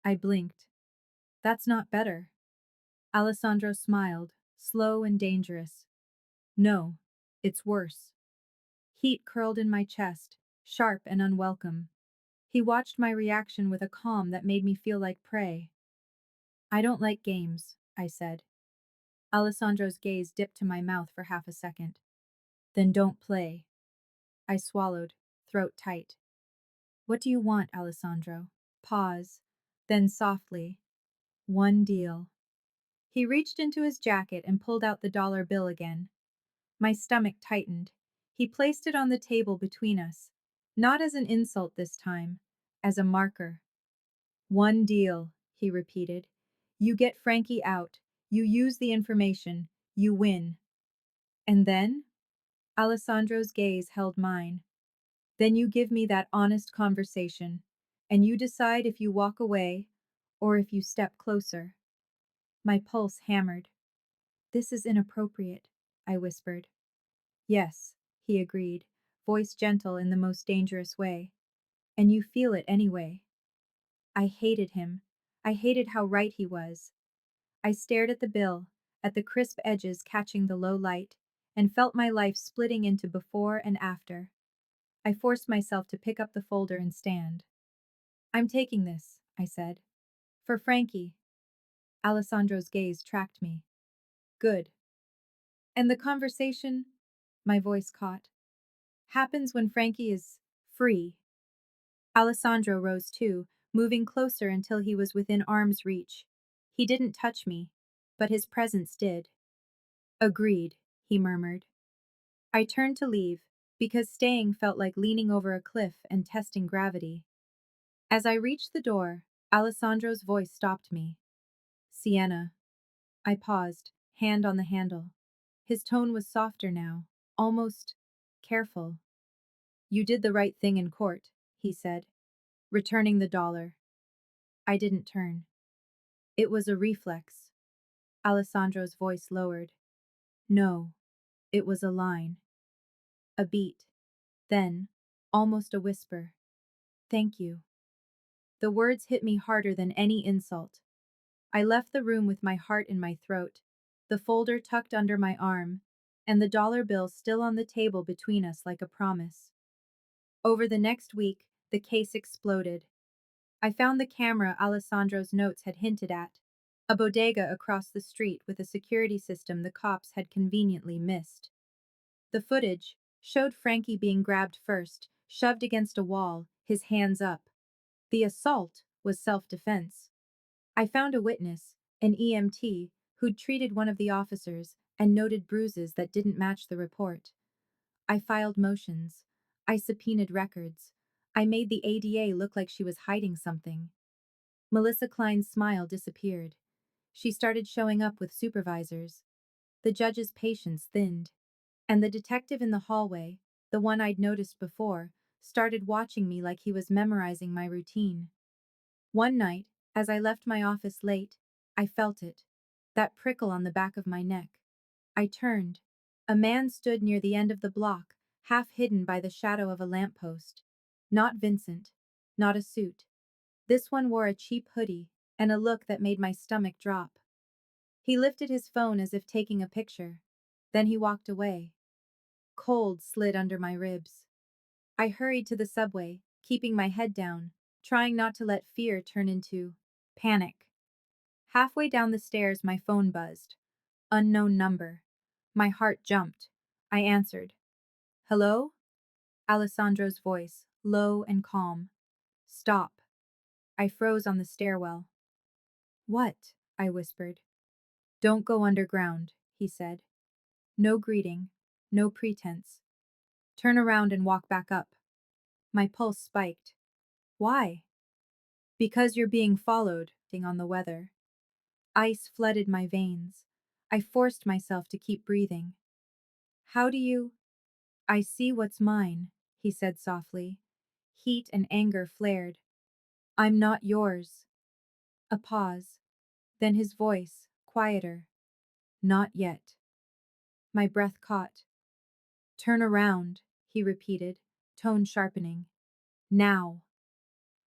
I blinked. That's not better. Alessandro smiled, slow and dangerous. No, it's worse. Heat curled in my chest, sharp and unwelcome. He watched my reaction with a calm that made me feel like prey. I don't like games, I said. Alessandro's gaze dipped to my mouth for half a second. Then don't play. I swallowed, throat tight. What do you want, Alessandro? Pause. Then softly. One deal. He reached into his jacket and pulled out the dollar bill again. My stomach tightened. He placed it on the table between us. Not as an insult this time, as a marker. One deal, he repeated. You get Frankie out. You use the information. You win. And then? Alessandro's gaze held mine. Then you give me that honest conversation, and you decide if you walk away or if you step closer. My pulse hammered. This is inappropriate, I whispered. Yes, he agreed, voice gentle in the most dangerous way. And you feel it anyway. I hated him. I hated how right he was. I stared at the bill, at the crisp edges catching the low light, and felt my life splitting into before and after. I forced myself to pick up the folder and stand. I'm taking this, I said. For Frankie. Alessandro's gaze tracked me. Good. And the conversation, my voice caught, happens when Frankie is free. Alessandro rose too, moving closer until he was within arm's reach. He didn't touch me, but his presence did. Agreed, he murmured. I turned to leave, because staying felt like leaning over a cliff and testing gravity. As I reached the door, Alessandro's voice stopped me. Sienna. I paused, hand on the handle. His tone was softer now, almost careful. You did the right thing in court, he said, returning the dollar. I didn't turn. It was a reflex. Alessandro's voice lowered. No, it was a line. A beat. Then, almost a whisper. Thank you. The words hit me harder than any insult. I left the room with my heart in my throat, the folder tucked under my arm, and the dollar bill still on the table between us like a promise. Over the next week, the case exploded. I found the camera Alessandro's notes had hinted at, a bodega across the street with a security system the cops had conveniently missed. The footage showed Frankie being grabbed first, shoved against a wall, his hands up. The assault was self-defense. I found a witness, an EMT, who'd treated one of the officers and noted bruises that didn't match the report. I filed motions. I subpoenaed records. I made the ADA look like she was hiding something. Melissa Klein's smile disappeared. She started showing up with supervisors. The judge's patience thinned. And the detective in the hallway, the one I'd noticed before, started watching me like he was memorizing my routine. One night, as I left my office late, I felt it. That prickle on the back of my neck. I turned. A man stood near the end of the block, half hidden by the shadow of a lamppost. Not Vincent. Not a suit. This one wore a cheap hoodie, and a look that made my stomach drop. He lifted his phone as if taking a picture. Then he walked away. Cold slid under my ribs. I hurried to the subway, keeping my head down, trying not to let fear turn into panic. Halfway down the stairs, my phone buzzed. Unknown number. My heart jumped. I answered. Hello? Alessandro's voice, low and calm. Stop. I froze on the stairwell. What? I whispered. Don't go underground, he said. No greeting, no pretense. Turn around and walk back up. My pulse spiked. Why? Because you're being followed, on the weather. Ice flooded my veins. I forced myself to keep breathing. How do you? I see what's mine, he said softly. Heat and anger flared. I'm not yours. A pause. Then his voice, quieter. Not yet. My breath caught. Turn around, he repeated, tone sharpening. Now.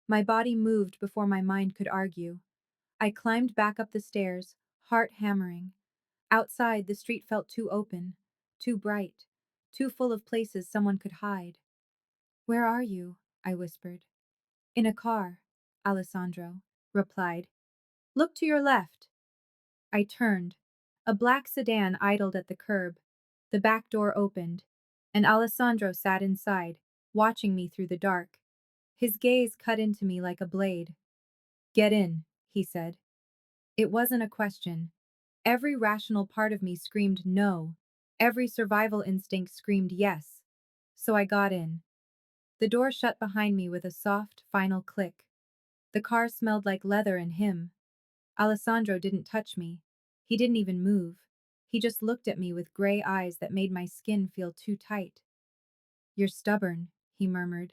My body moved before my mind could argue. I climbed back up the stairs, heart hammering. Outside, the street felt too open, too bright, too full of places someone could hide. Where are you? I whispered. In a car, Alessandro replied. Look to your left. I turned. A black sedan idled at the curb. The back door opened, and Alessandro sat inside, watching me through the dark. His gaze cut into me like a blade. Get in, he said. It wasn't a question. Every rational part of me screamed no. Every survival instinct screamed yes. So I got in. The door shut behind me with a soft, final click. The car smelled like leather and him. Alessandro didn't touch me. He didn't even move. He just looked at me with gray eyes that made my skin feel too tight. You're stubborn, he murmured.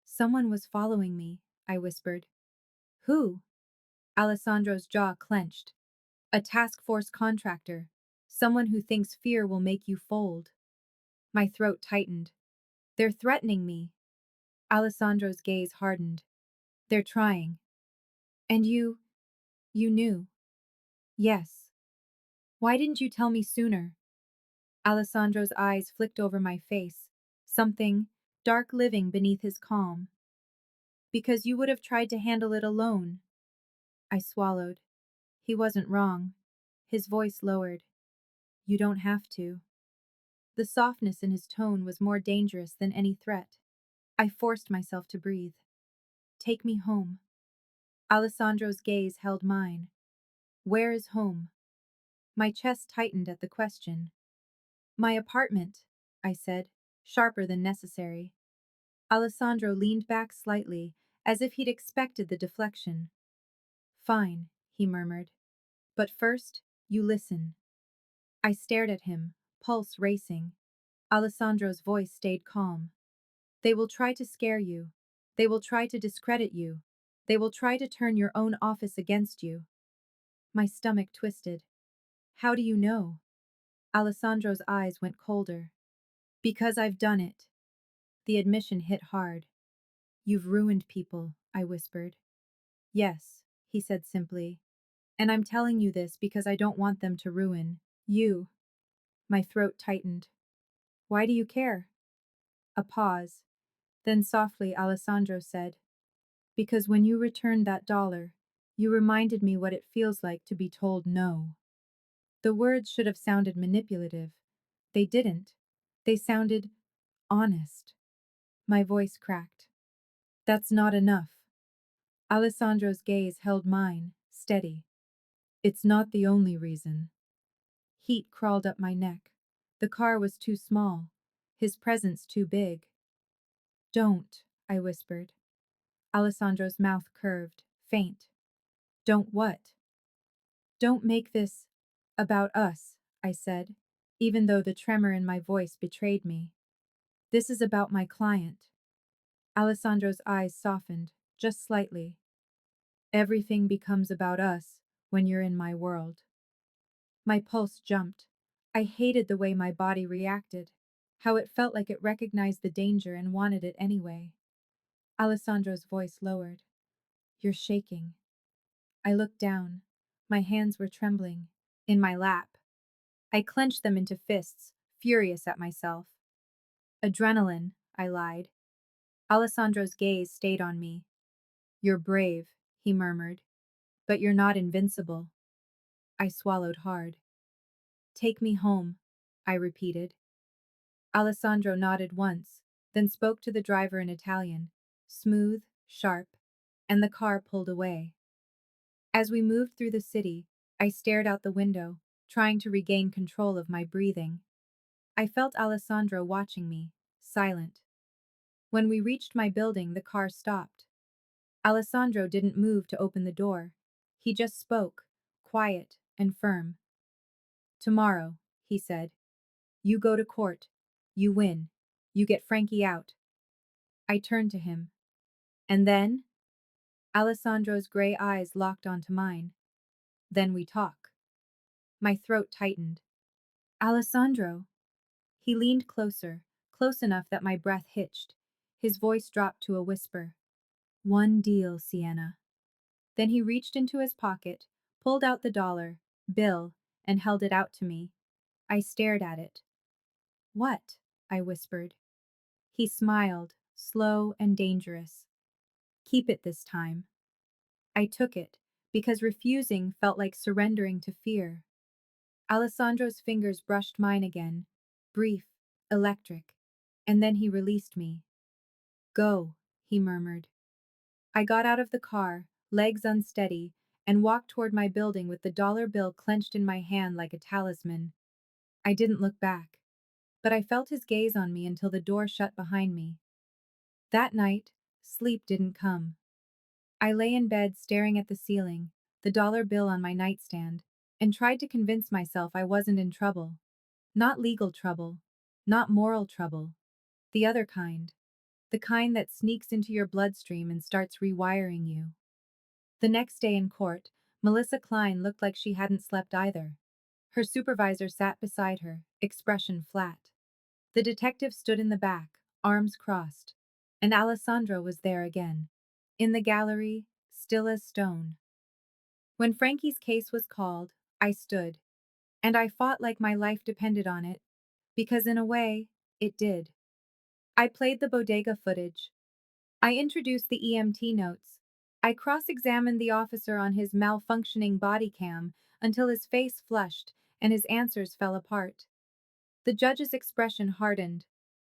Someone was following me, I whispered. Who? Alessandro's jaw clenched. A task force contractor. Someone who thinks fear will make you fold. My throat tightened. They're threatening me. Alessandro's gaze hardened. They're trying. And you knew. Yes. Why didn't you tell me sooner? Alessandro's eyes flicked over my face, something dark living beneath his calm. Because you would have tried to handle it alone. I swallowed. He wasn't wrong. His voice lowered. You don't have to. The softness in his tone was more dangerous than any threat. I forced myself to breathe. Take me home. Alessandro's gaze held mine. Where is home? My chest tightened at the question. My apartment, I said, sharper than necessary. Alessandro leaned back slightly, as if he'd expected the deflection. Fine, he murmured. But first, you listen. I stared at him, pulse racing. Alessandro's voice stayed calm. They will try to scare you. They will try to discredit you. They will try to turn your own office against you. My stomach twisted. How do you know? Alessandro's eyes went colder. Because I've done it. The admission hit hard. You've ruined people, I whispered. Yes, he said simply. And I'm telling you this because I don't want them to ruin you. My throat tightened. Why do you care? A pause. Then softly Alessandro said, because when you returned that dollar, you reminded me what it feels like to be told no. The words should have sounded manipulative. They didn't. They sounded honest. My voice cracked. That's not enough. Alessandro's gaze held mine, steady. It's not the only reason. Heat crawled up my neck. The car was too small. His presence too big. Don't, I whispered. Alessandro's mouth curved, faint. Don't what? Don't make this about us, I said, even though the tremor in my voice betrayed me. This is about my client. Alessandro's eyes softened, just slightly. Everything becomes about us when you're in my world. My pulse jumped. I hated the way my body reacted, how it felt like it recognized the danger and wanted it anyway. Alessandro's voice lowered. You're shaking. I looked down. My hands were trembling, in my lap. I clenched them into fists, furious at myself. Adrenaline, I lied. Alessandro's gaze stayed on me. You're brave, he murmured, but you're not invincible. I swallowed hard. Take me home, I repeated. Alessandro nodded once, then spoke to the driver in Italian, smooth, sharp, and the car pulled away. As we moved through the city, I stared out the window, trying to regain control of my breathing. I felt Alessandro watching me, silent. When we reached my building, the car stopped. Alessandro didn't move to open the door. He just spoke, quiet and firm. Tomorrow, he said. You go to court. You win. You get Frankie out. I turned to him. And then? Alessandro's gray eyes locked onto mine. Then we talk. My throat tightened. Alessandro. He leaned closer, close enough that my breath hitched. His voice dropped to a whisper. One deal, Sienna. Then he reached into his pocket, pulled out the dollar, bill, and held it out to me. I stared at it. What? I whispered. He smiled, slow and dangerous. Keep it this time. I took it, because refusing felt like surrendering to fear. Alessandro's fingers brushed mine again, brief, electric, and then he released me. Go, he murmured. I got out of the car, legs unsteady, and walked toward my building with the dollar bill clenched in my hand like a talisman. I didn't look back, but I felt his gaze on me until the door shut behind me. That night, sleep didn't come. I lay in bed staring at the ceiling, the dollar bill on my nightstand, and tried to convince myself I wasn't in trouble. Not legal trouble, not moral trouble, the other kind. The kind that sneaks into your bloodstream and starts rewiring you. The next day in court, Melissa Klein looked like she hadn't slept either. Her supervisor sat beside her, expression flat. The detective stood in the back, arms crossed. And Alessandro was there again. In the gallery, still as stone. When Frankie's case was called, I stood. And I fought like my life depended on it, because in a way, it did. I played the bodega footage. I introduced the EMT notes. I cross-examined the officer on his malfunctioning body cam until his face flushed and his answers fell apart. The judge's expression hardened.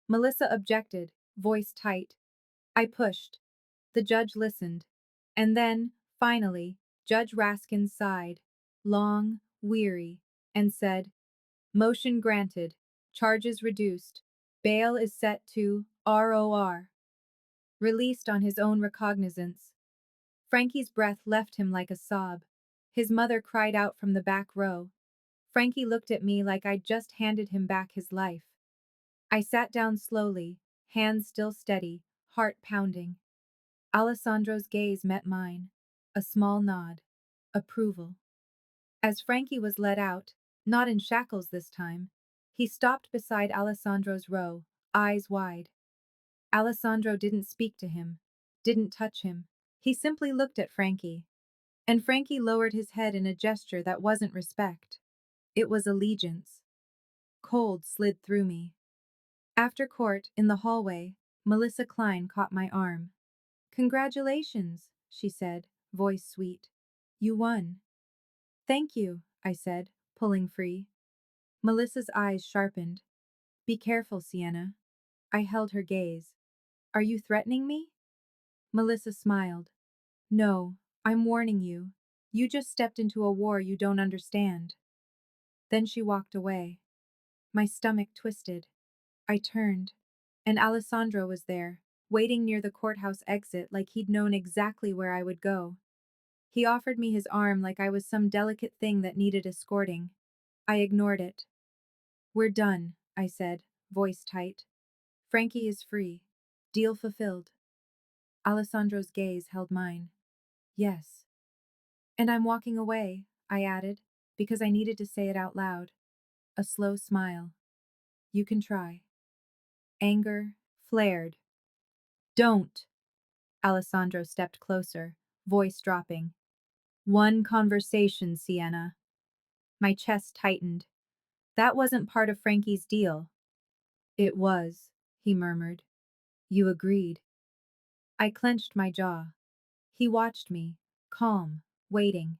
Melissa objected, voice tight. I pushed. The judge listened. And then, finally, Judge Raskin sighed, long, weary, and said, "Motion granted. Charges reduced. Bail is set to ROR." Released on his own recognizance. Frankie's breath left him like a sob. His mother cried out from the back row. Frankie looked at me like I'd just handed him back his life. I sat down slowly, hands still steady, heart pounding. Alessandro's gaze met mine. A small nod. Approval. As Frankie was let out, not in shackles this time, he stopped beside Alessandro's row, eyes wide. Alessandro didn't speak to him, didn't touch him. He simply looked at Frankie. And Frankie lowered his head in a gesture that wasn't respect. It was allegiance. Cold slid through me. After court, in the hallway, Melissa Klein caught my arm. "Congratulations," she said, voice sweet. "You won." "Thank you," I said, pulling free. Melissa's eyes sharpened. "Be careful, Sienna." I held her gaze. "Are you threatening me?" Melissa smiled. "No, I'm warning you. You just stepped into a war you don't understand." Then she walked away. My stomach twisted. I turned, and Alessandro was there, waiting near the courthouse exit like he'd known exactly where I would go. He offered me his arm like I was some delicate thing that needed escorting. I ignored it. "We're done," I said, voice tight. "Frankie is free. Deal fulfilled." Alessandro's gaze held mine. "Yes." "And I'm walking away," I added, because I needed to say it out loud. A slow smile. "You can try." Anger flared. "Don't!" Alessandro stepped closer, voice dropping. "One conversation, Sienna." My chest tightened. That wasn't part of Frankie's deal. "It was," he murmured. "You agreed." I clenched my jaw. He watched me, calm, waiting.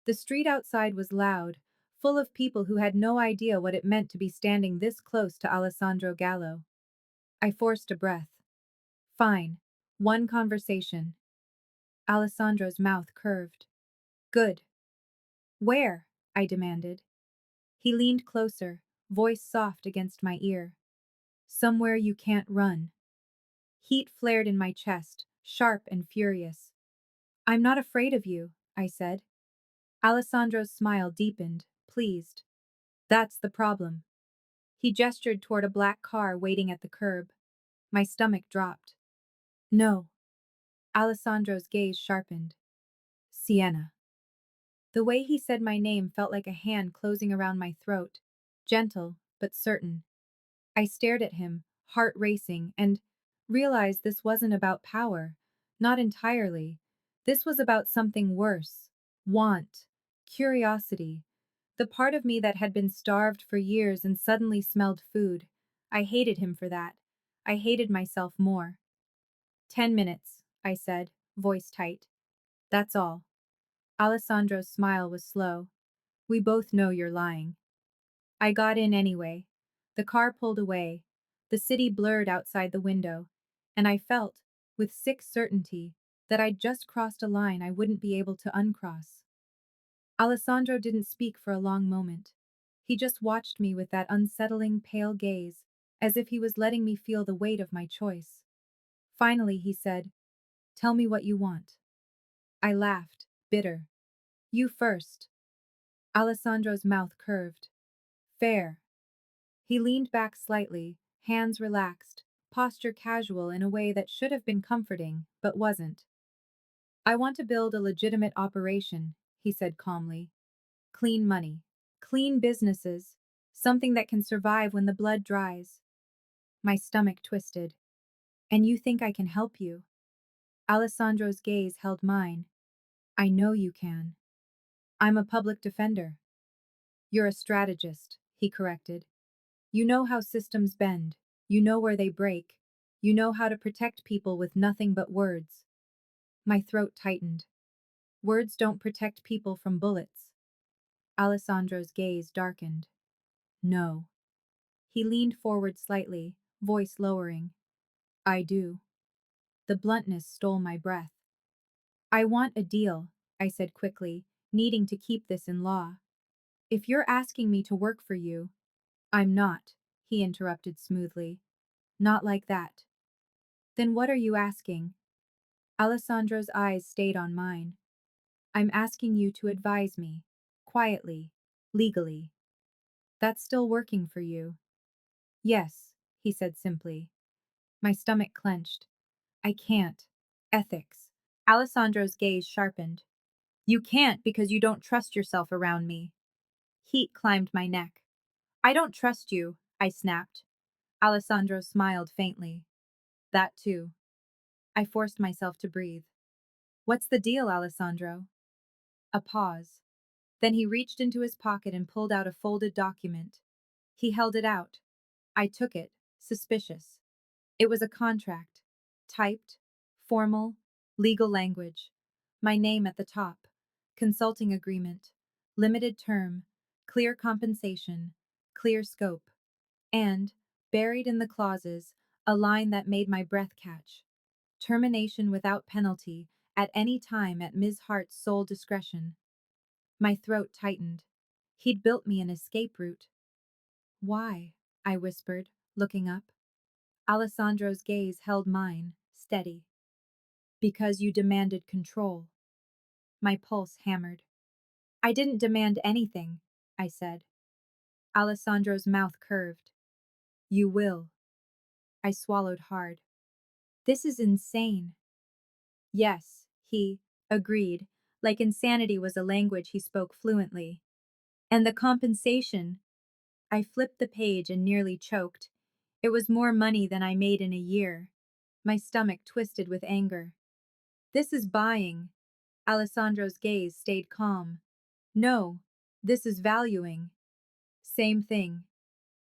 The street outside was loud, full of people who had no idea what it meant to be standing this close to Alessandro Gallo. I forced a breath. "Fine. One conversation." Alessandro's mouth curved. "Good." "Where?" I demanded. He leaned closer, voice soft against my ear. "Somewhere you can't run." Heat flared in my chest, sharp and furious. "I'm not afraid of you," I said. Alessandro's smile deepened, pleased. "That's the problem." He gestured toward a black car waiting at the curb. My stomach dropped. "No." Alessandro's gaze sharpened. "Sienna." The way he said my name felt like a hand closing around my throat, gentle, but certain. I stared at him, heart racing, and realized this wasn't about power. Not entirely. This was about something worse. Want. Curiosity. The part of me that had been starved for years and suddenly smelled food. I hated him for that. I hated myself more. 10 minutes, I said, voice tight. That's all. Alessandro's smile was slow. We both know you're lying. I got in anyway. The car pulled away. The city blurred outside the window, and I felt, with sick certainty, that I'd just crossed a line I wouldn't be able to uncross. Alessandro didn't speak for a long moment. He just watched me with that unsettling, pale gaze, as if he was letting me feel the weight of my choice. Finally, he said, "Tell me what you want." I laughed, bitter. "You first." Alessandro's mouth curved. "Fair." He leaned back slightly, hands relaxed, posture casual in a way that should have been comforting, but wasn't. "I want to build a legitimate operation," he said calmly. "Clean money. Clean businesses. Something that can survive when the blood dries." My stomach twisted. "And you think I can help you?" Alessandro's gaze held mine. "I know you can. I'm a public defender." "You're a strategist," he corrected. "You know how systems bend. You know where they break. You know how to protect people with nothing but words." My throat tightened. "Words don't protect people from bullets." Alessandro's gaze darkened. "No." He leaned forward slightly, voice lowering. "I do." The bluntness stole my breath. "I want a deal," I said quickly, needing to keep this in law. "If you're asking me to work for you—" "I'm not," he interrupted smoothly. "Not like that." "Then what are you asking?" Alessandro's eyes stayed on mine. "I'm asking you to advise me. Quietly. Legally. That's still working for you?" "Yes," he said simply. My stomach clenched. "I can't. Ethics." Alessandro's gaze sharpened. "You can't because you don't trust yourself around me." Heat climbed my neck. "I don't trust you," I snapped. Alessandro smiled faintly. "That too." I forced myself to breathe. "What's the deal, Alessandro?" A pause. Then he reached into his pocket and pulled out a folded document. He held it out. I took it, suspicious. It was a contract. Typed, formal, legal language. My name at the top. Consulting agreement. Limited term. Clear compensation. Clear scope. And, buried in the clauses, a line that made my breath catch. Termination without penalty, at any time at Ms. Hart's sole discretion. My throat tightened. He'd built me an escape route. "Why?" I whispered, looking up. Alessandro's gaze held mine, steady. "Because you demanded control." My pulse hammered. "I didn't demand anything," I said. Alessandro's mouth curved. "You will." I swallowed hard. "This is insane." "Yes," he agreed, like insanity was a language he spoke fluently. "And the compensation—" I flipped the page and nearly choked. It was more money than I made in a year. My stomach twisted with anger. "This is buying." Alessandro's gaze stayed calm. "No, this is valuing." "Same thing."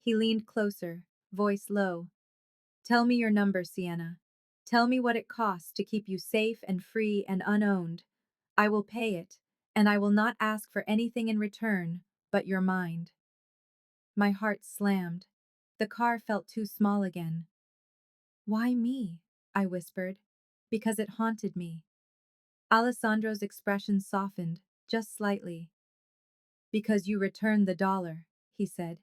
He leaned closer, voice low. "Tell me your number, Sienna. Tell me what it costs to keep you safe and free and unowned. I will pay it, and I will not ask for anything in return but your mind." My heart slammed. The car felt too small again. "Why me?" I whispered. "Because it haunted me." Alessandro's expression softened, just slightly. "Because you returned the dollar," he said.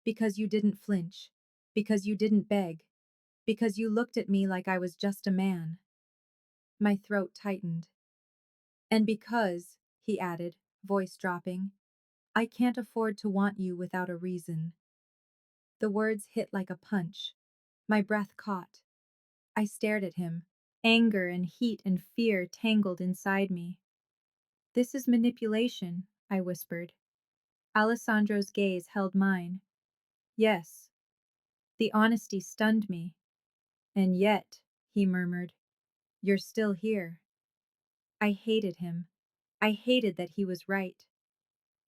"Because you didn't flinch. Because you didn't beg. Because you looked at me like I was just a man." My throat tightened. "And because," he added, voice dropping, "I can't afford to want you without a reason." The words hit like a punch. My breath caught. I stared at him. Anger and heat and fear tangled inside me. "This is manipulation," I whispered. Alessandro's gaze held mine. "Yes." The honesty stunned me. "And yet," he murmured, "you're still here." I hated him. I hated that he was right.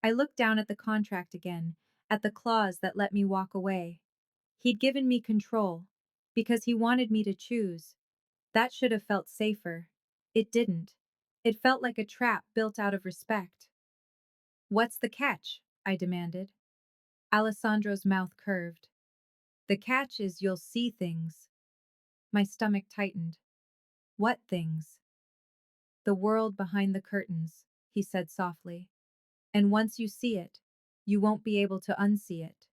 I looked down at the contract again, at the clause that let me walk away. He'd given me control, because he wanted me to choose. That should have felt safer. It didn't. It felt like a trap built out of respect. What's the catch? I demanded. Alessandro's mouth curved. The catch is you'll see things. My stomach tightened. What things? The world behind the curtains, he said softly. And once you see it, you won't be able to unsee it.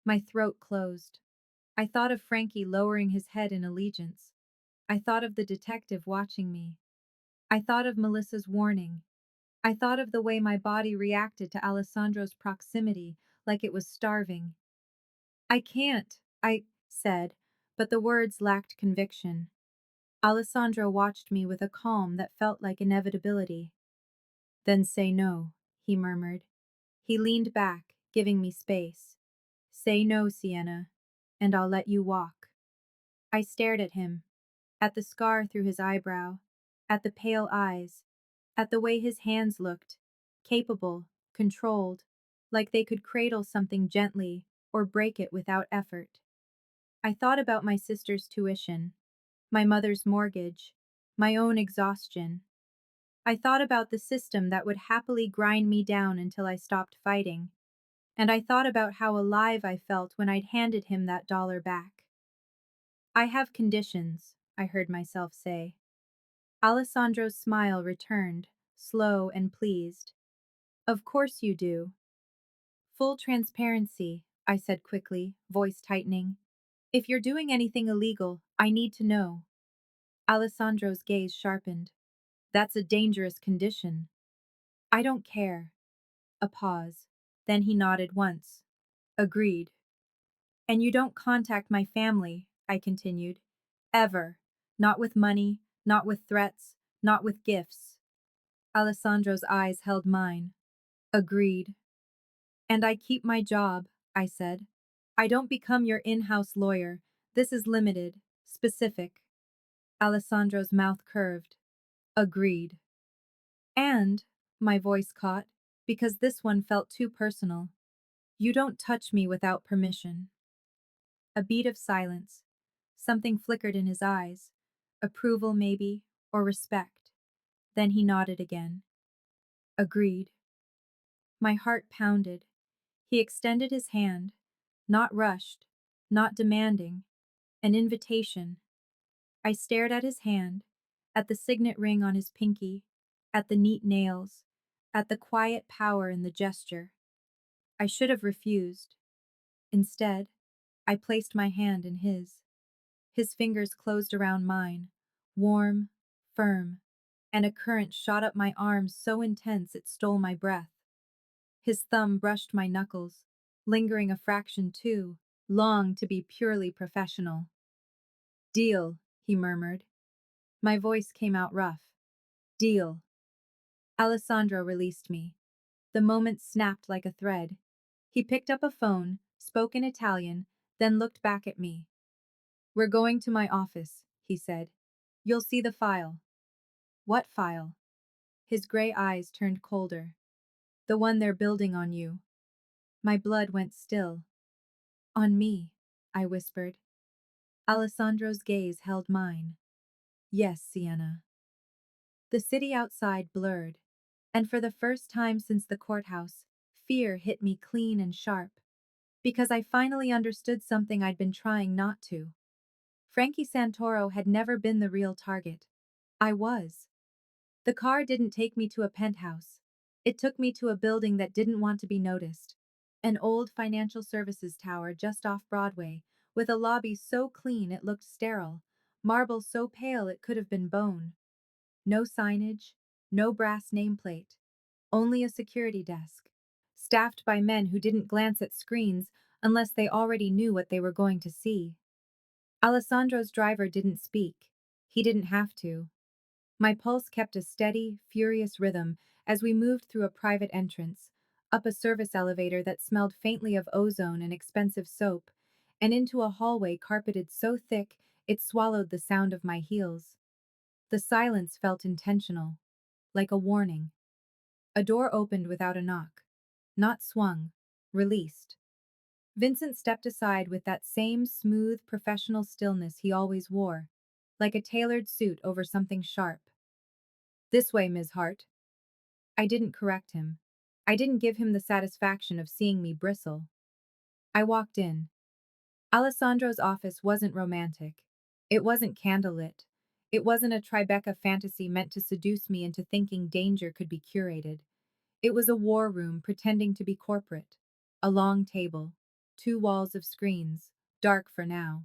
My throat closed. I thought of Frankie lowering his head in allegiance. I thought of the detective watching me. I thought of Melissa's warning. I thought of the way my body reacted to Alessandro's proximity, like it was starving. I can't, I said, but the words lacked conviction. Alessandro watched me with a calm that felt like inevitability. Then say no, he murmured. He leaned back, giving me space. Say no, Sienna, and I'll let you walk. I stared at him, at the scar through his eyebrow, at the pale eyes, at the way his hands looked, capable, controlled, like they could cradle something gently or break it without effort. I thought about my sister's tuition, my mother's mortgage, my own exhaustion. I thought about the system that would happily grind me down until I stopped fighting, and I thought about how alive I felt when I'd handed him that dollar back. I have conditions, I heard myself say. Alessandro's smile returned, slow and pleased. Of course you do. Full transparency, I said quickly, voice tightening. If you're doing anything illegal, I need to know. Alessandro's gaze sharpened. That's a dangerous condition. I don't care. A pause. Then he nodded once. Agreed. And you don't contact my family, I continued. Ever. Not with money, not with threats, not with gifts. Alessandro's eyes held mine. Agreed. And I keep my job, I said. I don't become your in-house lawyer. This is limited, specific. Alessandro's mouth curved. Agreed. And, my voice caught, because this one felt too personal. You don't touch me without permission. A beat of silence. Something flickered in his eyes. Approval, maybe, or respect. Then he nodded again. Agreed. My heart pounded. He extended his hand, not rushed, not demanding, an invitation. I stared at his hand, at the signet ring on his pinky, at the neat nails, at the quiet power in the gesture. I should have refused. Instead, I placed my hand in his. His fingers closed around mine, warm, firm, and a current shot up my arms so intense it stole my breath. His thumb brushed my knuckles, lingering a fraction too long to be purely professional. Deal, he murmured. My voice came out rough. Deal. Alessandro released me. The moment snapped like a thread. He picked up a phone, spoke in Italian, then looked back at me. We're going to my office, he said. You'll see the file. What file? His gray eyes turned colder. The one they're building on you. My blood went still. On me, I whispered. Alessandro's gaze held mine. Yes, Sienna. The city outside blurred, and for the first time since the courthouse, fear hit me clean and sharp, because I finally understood something I'd been trying not to. Frankie Santoro had never been the real target. I was. The car didn't take me to a penthouse. It took me to a building that didn't want to be noticed. An old financial services tower just off Broadway, with a lobby so clean it looked sterile, marble so pale it could have been bone. No signage, no brass nameplate, only a security desk, staffed by men who didn't glance at screens unless they already knew what they were going to see. Alessandro's driver didn't speak. He didn't have to. My pulse kept a steady, furious rhythm as we moved through a private entrance, up a service elevator that smelled faintly of ozone and expensive soap, and into a hallway carpeted so thick it swallowed the sound of my heels. The silence felt intentional, like a warning. A door opened without a knock. Not swung, released. Vincent stepped aside with that same smooth, professional stillness he always wore, like a tailored suit over something sharp. This way, Ms. Hart. I didn't correct him. I didn't give him the satisfaction of seeing me bristle. I walked in. Alessandro's office wasn't romantic. It wasn't candlelit. It wasn't a Tribeca fantasy meant to seduce me into thinking danger could be curated. It was a war room pretending to be corporate. A long table, two walls of screens, dark for now.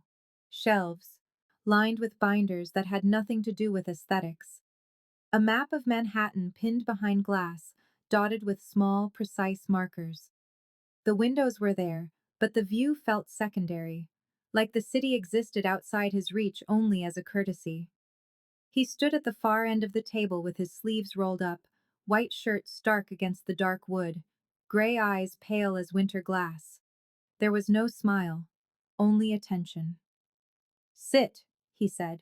Shelves, lined with binders that had nothing to do with aesthetics. A map of Manhattan pinned behind glass, dotted with small, precise markers. The windows were there, but the view felt secondary, like the city existed outside his reach only as a courtesy. He stood at the far end of the table with his sleeves rolled up, white shirt stark against the dark wood, gray eyes pale as winter glass. There was no smile, only attention. Sit, he said.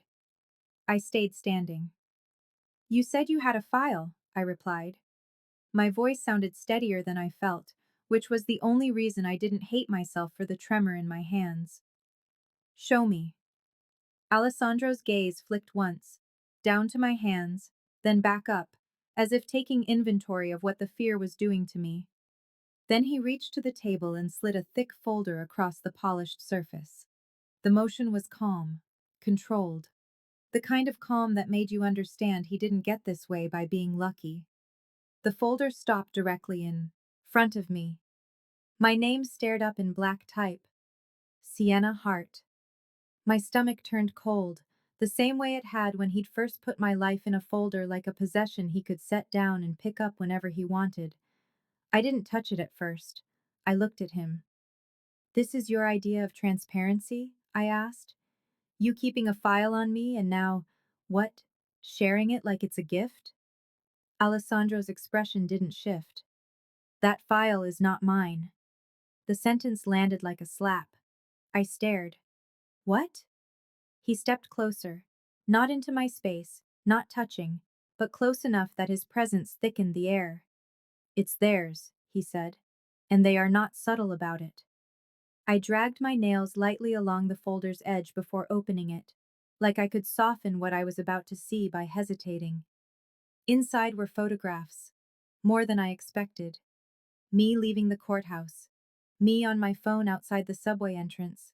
I stayed standing. You said you had a file, I replied. My voice sounded steadier than I felt, which was the only reason I didn't hate myself for the tremor in my hands. Show me. Alessandro's gaze flicked once, down to my hands, then back up, as if taking inventory of what the fear was doing to me. Then he reached to the table and slid a thick folder across the polished surface. The motion was calm, controlled, the kind of calm that made you understand he didn't get this way by being lucky. The folder stopped directly in front of me. My name stared up in black type. Sienna Hart. My stomach turned cold, the same way it had when he'd first put my life in a folder like a possession he could set down and pick up whenever he wanted. I didn't touch it at first. I looked at him. This is your idea of transparency? I asked. You keeping a file on me and now, what? Sharing it like it's a gift? Alessandro's expression didn't shift. That file is not mine. The sentence landed like a slap. I stared. What? He stepped closer, not into my space, not touching, but close enough that his presence thickened the air. It's theirs, he said, and they are not subtle about it. I dragged my nails lightly along the folder's edge before opening it, like I could soften what I was about to see by hesitating. Inside were photographs, more than I expected. Me leaving the courthouse, me on my phone outside the subway entrance,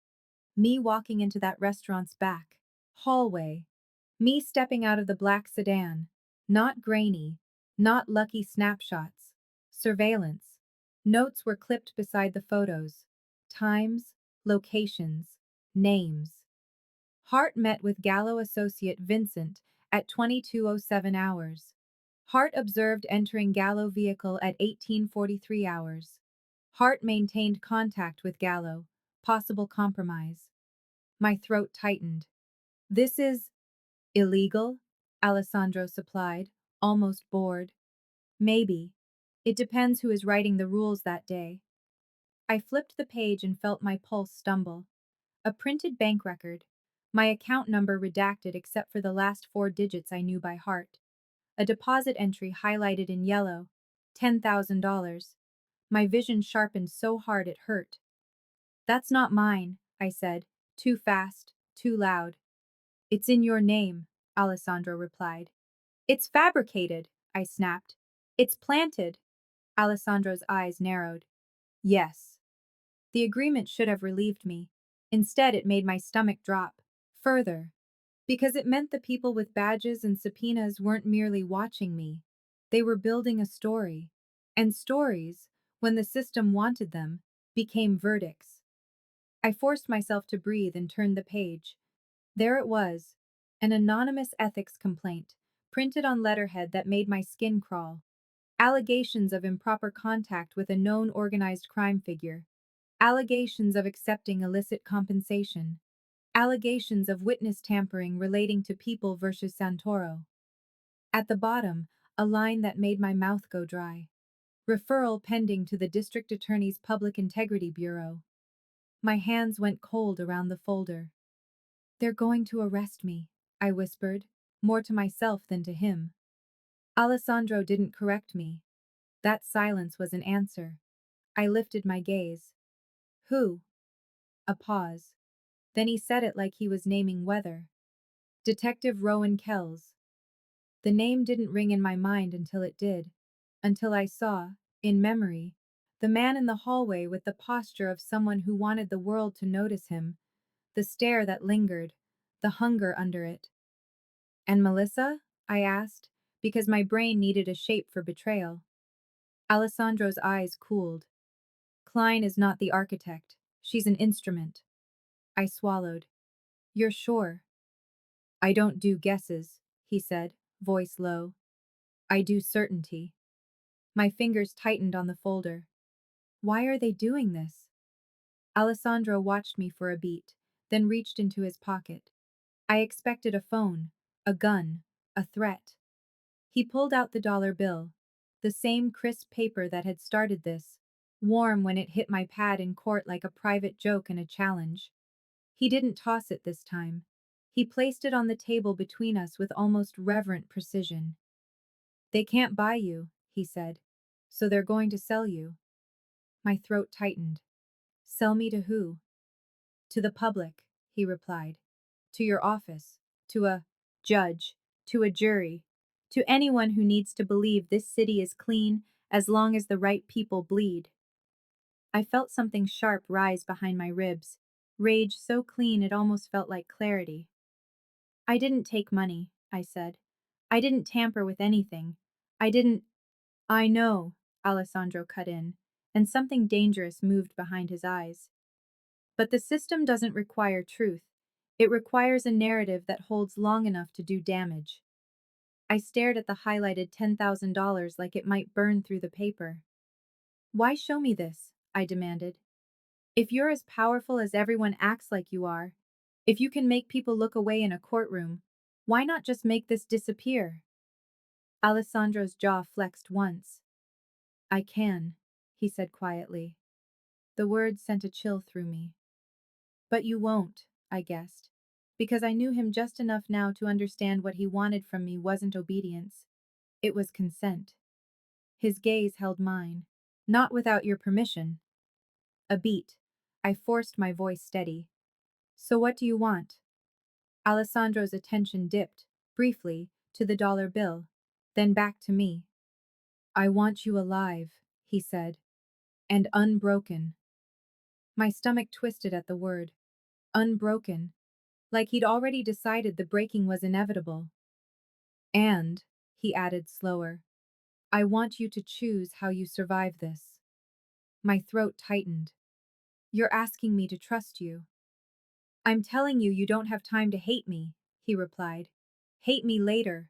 me walking into that restaurant's back hallway, me stepping out of the black sedan, not grainy, not lucky snapshots, surveillance. Notes were clipped beside the photos, times, locations, names. Hart met with Gallo associate Vincent at 22:07 hours. Hart observed entering Gallo vehicle at 18:43 hours. Hart maintained contact with Gallo, possible compromise. My throat tightened. This is illegal, Alessandro supplied, almost bored. Maybe. It depends who is writing the rules that day. I flipped the page and felt my pulse stumble. A printed bank record. My account number redacted except for the last 4 digits I knew by heart. A deposit entry highlighted in yellow. $10,000. My vision sharpened so hard it hurt. That's not mine, I said, too fast, too loud. It's in your name, Alessandro replied. It's fabricated, I snapped. It's planted. Alessandro's eyes narrowed. Yes. The agreement should have relieved me. Instead, it made my stomach drop. Further. Because it meant the people with badges and subpoenas weren't merely watching me. They were building a story. And stories, when the system wanted them, became verdicts. I forced myself to breathe and turned the page. There it was, an anonymous ethics complaint, printed on letterhead that made my skin crawl. Allegations of improper contact with a known organized crime figure. Allegations of accepting illicit compensation. Allegations of witness tampering relating to People versus Santoro. At the bottom, a line that made my mouth go dry. Referral pending to the District Attorney's Public Integrity Bureau. My hands went cold around the folder. They're going to arrest me, I whispered, more to myself than to him. Alessandro didn't correct me. That silence was an answer. I lifted my gaze. Who? A pause. Then he said it like he was naming weather. Detective Rowan Kells. The name didn't ring in my mind until it did. Until I saw, in memory, the man in the hallway with the posture of someone who wanted the world to notice him, the stare that lingered, the hunger under it. And Melissa? I asked, because my brain needed a shape for betrayal. Alessandro's eyes cooled. Klein is not the architect. She's an instrument. I swallowed. You're sure? I don't do guesses, he said, voice low. I do certainty. My fingers tightened on the folder. Why are they doing this? Alessandro watched me for a beat, then reached into his pocket. I expected a phone, a gun, a threat. He pulled out the dollar bill, the same crisp paper that had started this, warm when it hit my pad in court like a private joke and a challenge. He didn't toss it this time. He placed it on the table between us with almost reverent precision. They can't buy you, he said, so they're going to sell you. My throat tightened. Sell me to who? To the public, he replied. To your office, to a judge, to a jury, to anyone who needs to believe this city is clean as long as the right people bleed. I felt something sharp rise behind my ribs, rage so clean it almost felt like clarity. I didn't take money, I said. I didn't tamper with anything. I didn't. I know, Alessandro cut in, and something dangerous moved behind his eyes. But the system doesn't require truth. It requires a narrative that holds long enough to do damage. I stared at the highlighted $10,000 like it might burn through the paper. Why show me this? I demanded. If you're as powerful as everyone acts like you are, if you can make people look away in a courtroom, why not just make this disappear? Alessandro's jaw flexed once. I can, he said quietly. The words sent a chill through me. But you won't, I guessed, because I knew him just enough now to understand what he wanted from me wasn't obedience. It was consent. His gaze held mine. Not without your permission. A beat. I forced my voice steady. So what do you want? Alessandro's attention dipped, briefly, to the dollar bill, then back to me. I want you alive, he said, and unbroken. My stomach twisted at the word. Unbroken. Like he'd already decided the breaking was inevitable. And, he added slower, I want you to choose how you survive this. My throat tightened. You're asking me to trust you. I'm telling you don't have time to hate me, he replied. Hate me later.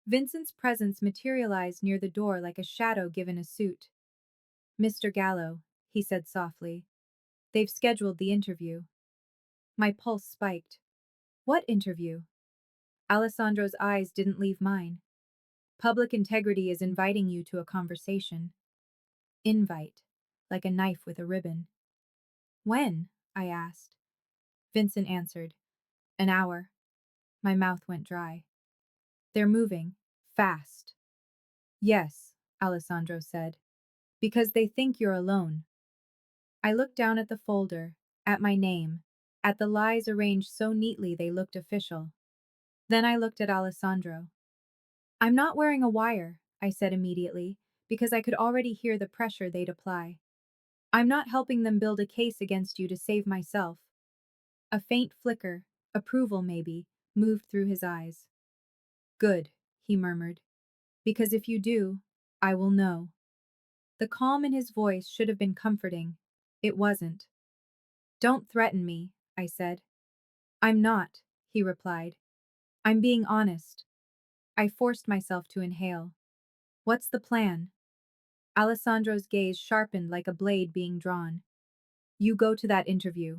Vincent's presence materialized near the door like a shadow given a suit. Mr. Gallo, he said softly. They've scheduled the interview. My pulse spiked. What interview? Alessandro's eyes didn't leave mine. Public integrity is inviting you to a conversation. Invite, like a knife with a ribbon. When? I asked. Vincent answered. An hour. My mouth went dry. They're moving. Fast. Yes, Alessandro said. Because they think you're alone. I looked down at the folder, at my name, at the lies arranged so neatly they looked official. Then I looked at Alessandro. I'm not wearing a wire, I said immediately, because I could already hear the pressure they'd apply. I'm not helping them build a case against you to save myself. A faint flicker, approval maybe, moved through his eyes. Good, he murmured. Because if you do, I will know. The calm in his voice should have been comforting. It wasn't. Don't threaten me, I said. I'm not, he replied. I'm being honest. I forced myself to inhale. What's the plan? Alessandro's gaze sharpened like a blade being drawn. You go to that interview.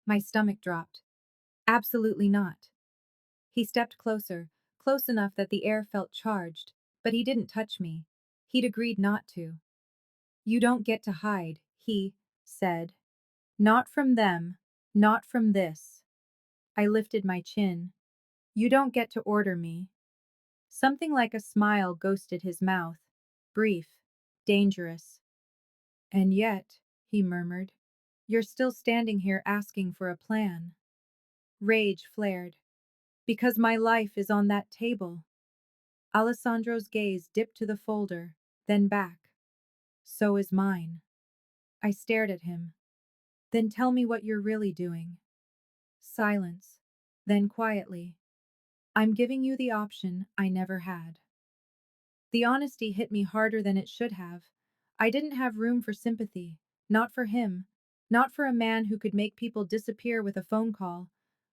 My stomach dropped. Absolutely not. He stepped closer, close enough that the air felt charged, but he didn't touch me. He'd agreed not to. You don't get to hide, he said. Not from them, not from this. I lifted my chin. You don't get to order me. Something like a smile ghosted his mouth. Brief, dangerous. And yet, he murmured, you're still standing here asking for a plan. Rage flared. Because my life is on that table. Alessandro's gaze dipped to the folder, then back. So is mine. I stared at him. Then tell me what you're really doing. Silence. Then quietly. I'm giving you the option I never had. The honesty hit me harder than it should have. I didn't have room for sympathy. Not for him. Not for a man who could make people disappear with a phone call.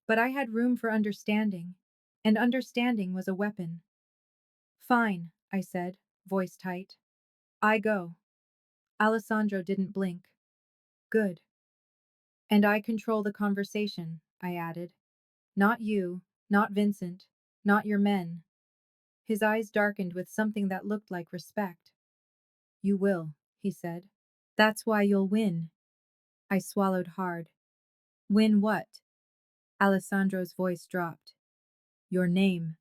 But I had room for understanding. And understanding was a weapon. Fine, I said, voice tight. I go. Alessandro didn't blink. Good. And I control the conversation, I added. Not you, not Vincent, not your men. His eyes darkened with something that looked like respect. You will, he said. That's why you'll win. I swallowed hard. Win what? Alessandro's voice dropped. Your name.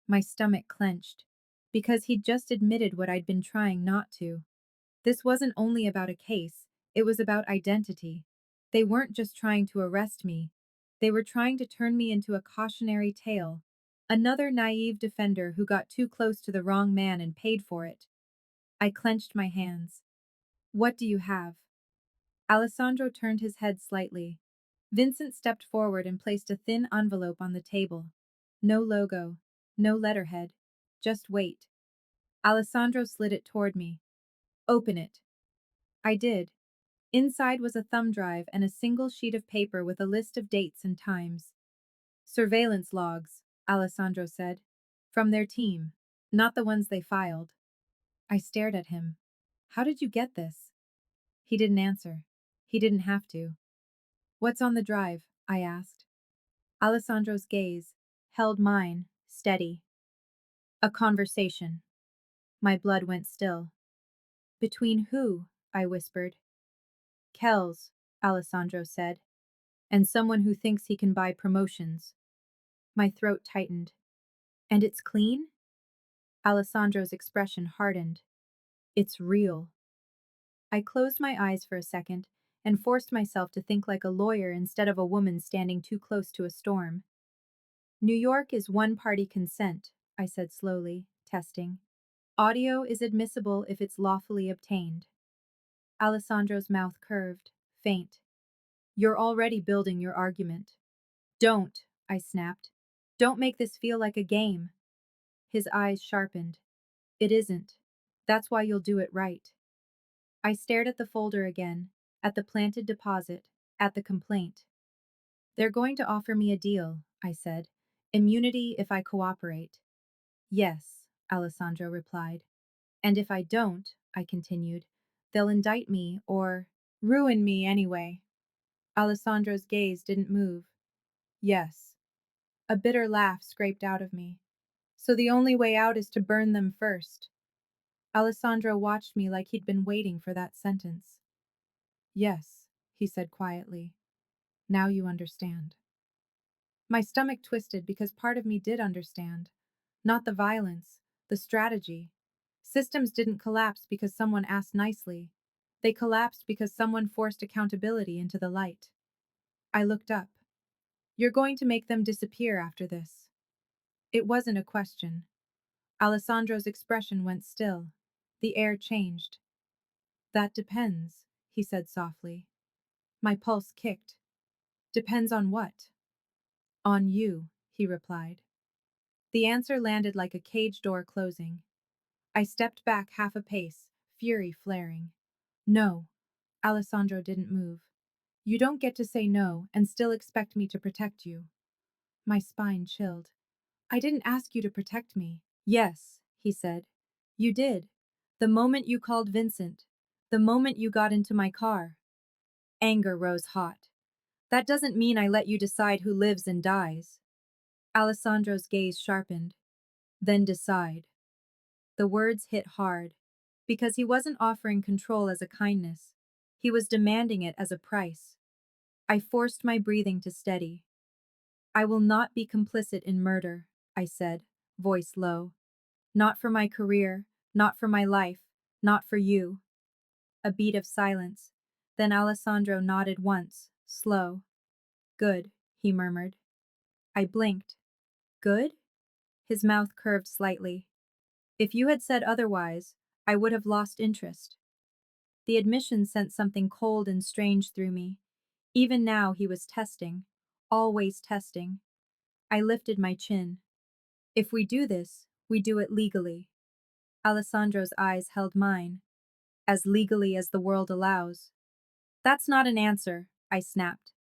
My stomach clenched. Because he'd just admitted what I'd been trying not to. This wasn't only about a case, it was about identity. They weren't just trying to arrest me. They were trying to turn me into a cautionary tale. Another naive defender who got too close to the wrong man and paid for it. I clenched my hands. What do you have? Alessandro turned his head slightly. Vincent stepped forward and placed a thin envelope on the table. No logo, no letterhead, just weight. Alessandro slid it toward me. Open it. I did. Inside was a thumb drive and a single sheet of paper with a list of dates and times. Surveillance logs, Alessandro said. From their team, not the ones they filed. I stared at him. How did you get this? He didn't answer. He didn't have to. What's on the drive? I asked. Alessandro's gaze held mine, steady. A conversation. My blood went still. Between who? I whispered. Kells, Alessandro said. And someone who thinks he can buy promotions. My throat tightened. And it's clean? Alessandro's expression hardened. It's real. I closed my eyes for a second and forced myself to think like a lawyer instead of a woman standing too close to a storm. New York is one-party consent, I said slowly, testing. Audio is admissible if it's lawfully obtained. Alessandro's mouth curved, faint. You're already building your argument. Don't, I snapped. Don't make this feel like a game. His eyes sharpened. It isn't. That's why you'll do it right. I stared at the folder again, at the planted deposit, at the complaint. They're going to offer me a deal, I said. Immunity if I cooperate. Yes, Alessandro replied. And if I don't, I continued, they'll indict me or ruin me anyway. Alessandro's gaze didn't move. Yes. A bitter laugh scraped out of me. So the only way out is to burn them first. Alessandro watched me like he'd been waiting for that sentence. Yes, he said quietly. Now you understand. My stomach twisted because part of me did understand. Not the violence, the strategy. Systems didn't collapse because someone asked nicely. They collapsed because someone forced accountability into the light. I looked up. You're going to make them disappear after this. It wasn't a question. Alessandro's expression went still. The air changed. That depends, he said softly. My pulse kicked. Depends on what? On you, he replied. The answer landed like a cage door closing. I stepped back half a pace, fury flaring. No. Alessandro didn't move. You don't get to say no and still expect me to protect you. My spine chilled. I didn't ask you to protect me. Yes, he said. You did. The moment you called Vincent. The moment you got into my car. Anger rose hot. That doesn't mean I let you decide who lives and dies. Alessandro's gaze sharpened. Then decide. The words hit hard. Because he wasn't offering control as a kindness. He was demanding it as a price. I forced my breathing to steady. I will not be complicit in murder, I said, voice low. Not for my career, not for my life, not for you. A beat of silence. Then Alessandro nodded once, slow. Good, he murmured. I blinked. Good? His mouth curved slightly. If you had said otherwise, I would have lost interest. The admission sent something cold and strange through me. Even now he was testing. Always testing. I lifted my chin. If we do this, we do it legally. Alessandro's eyes held mine. As legally as the world allows. That's not an answer, I snapped.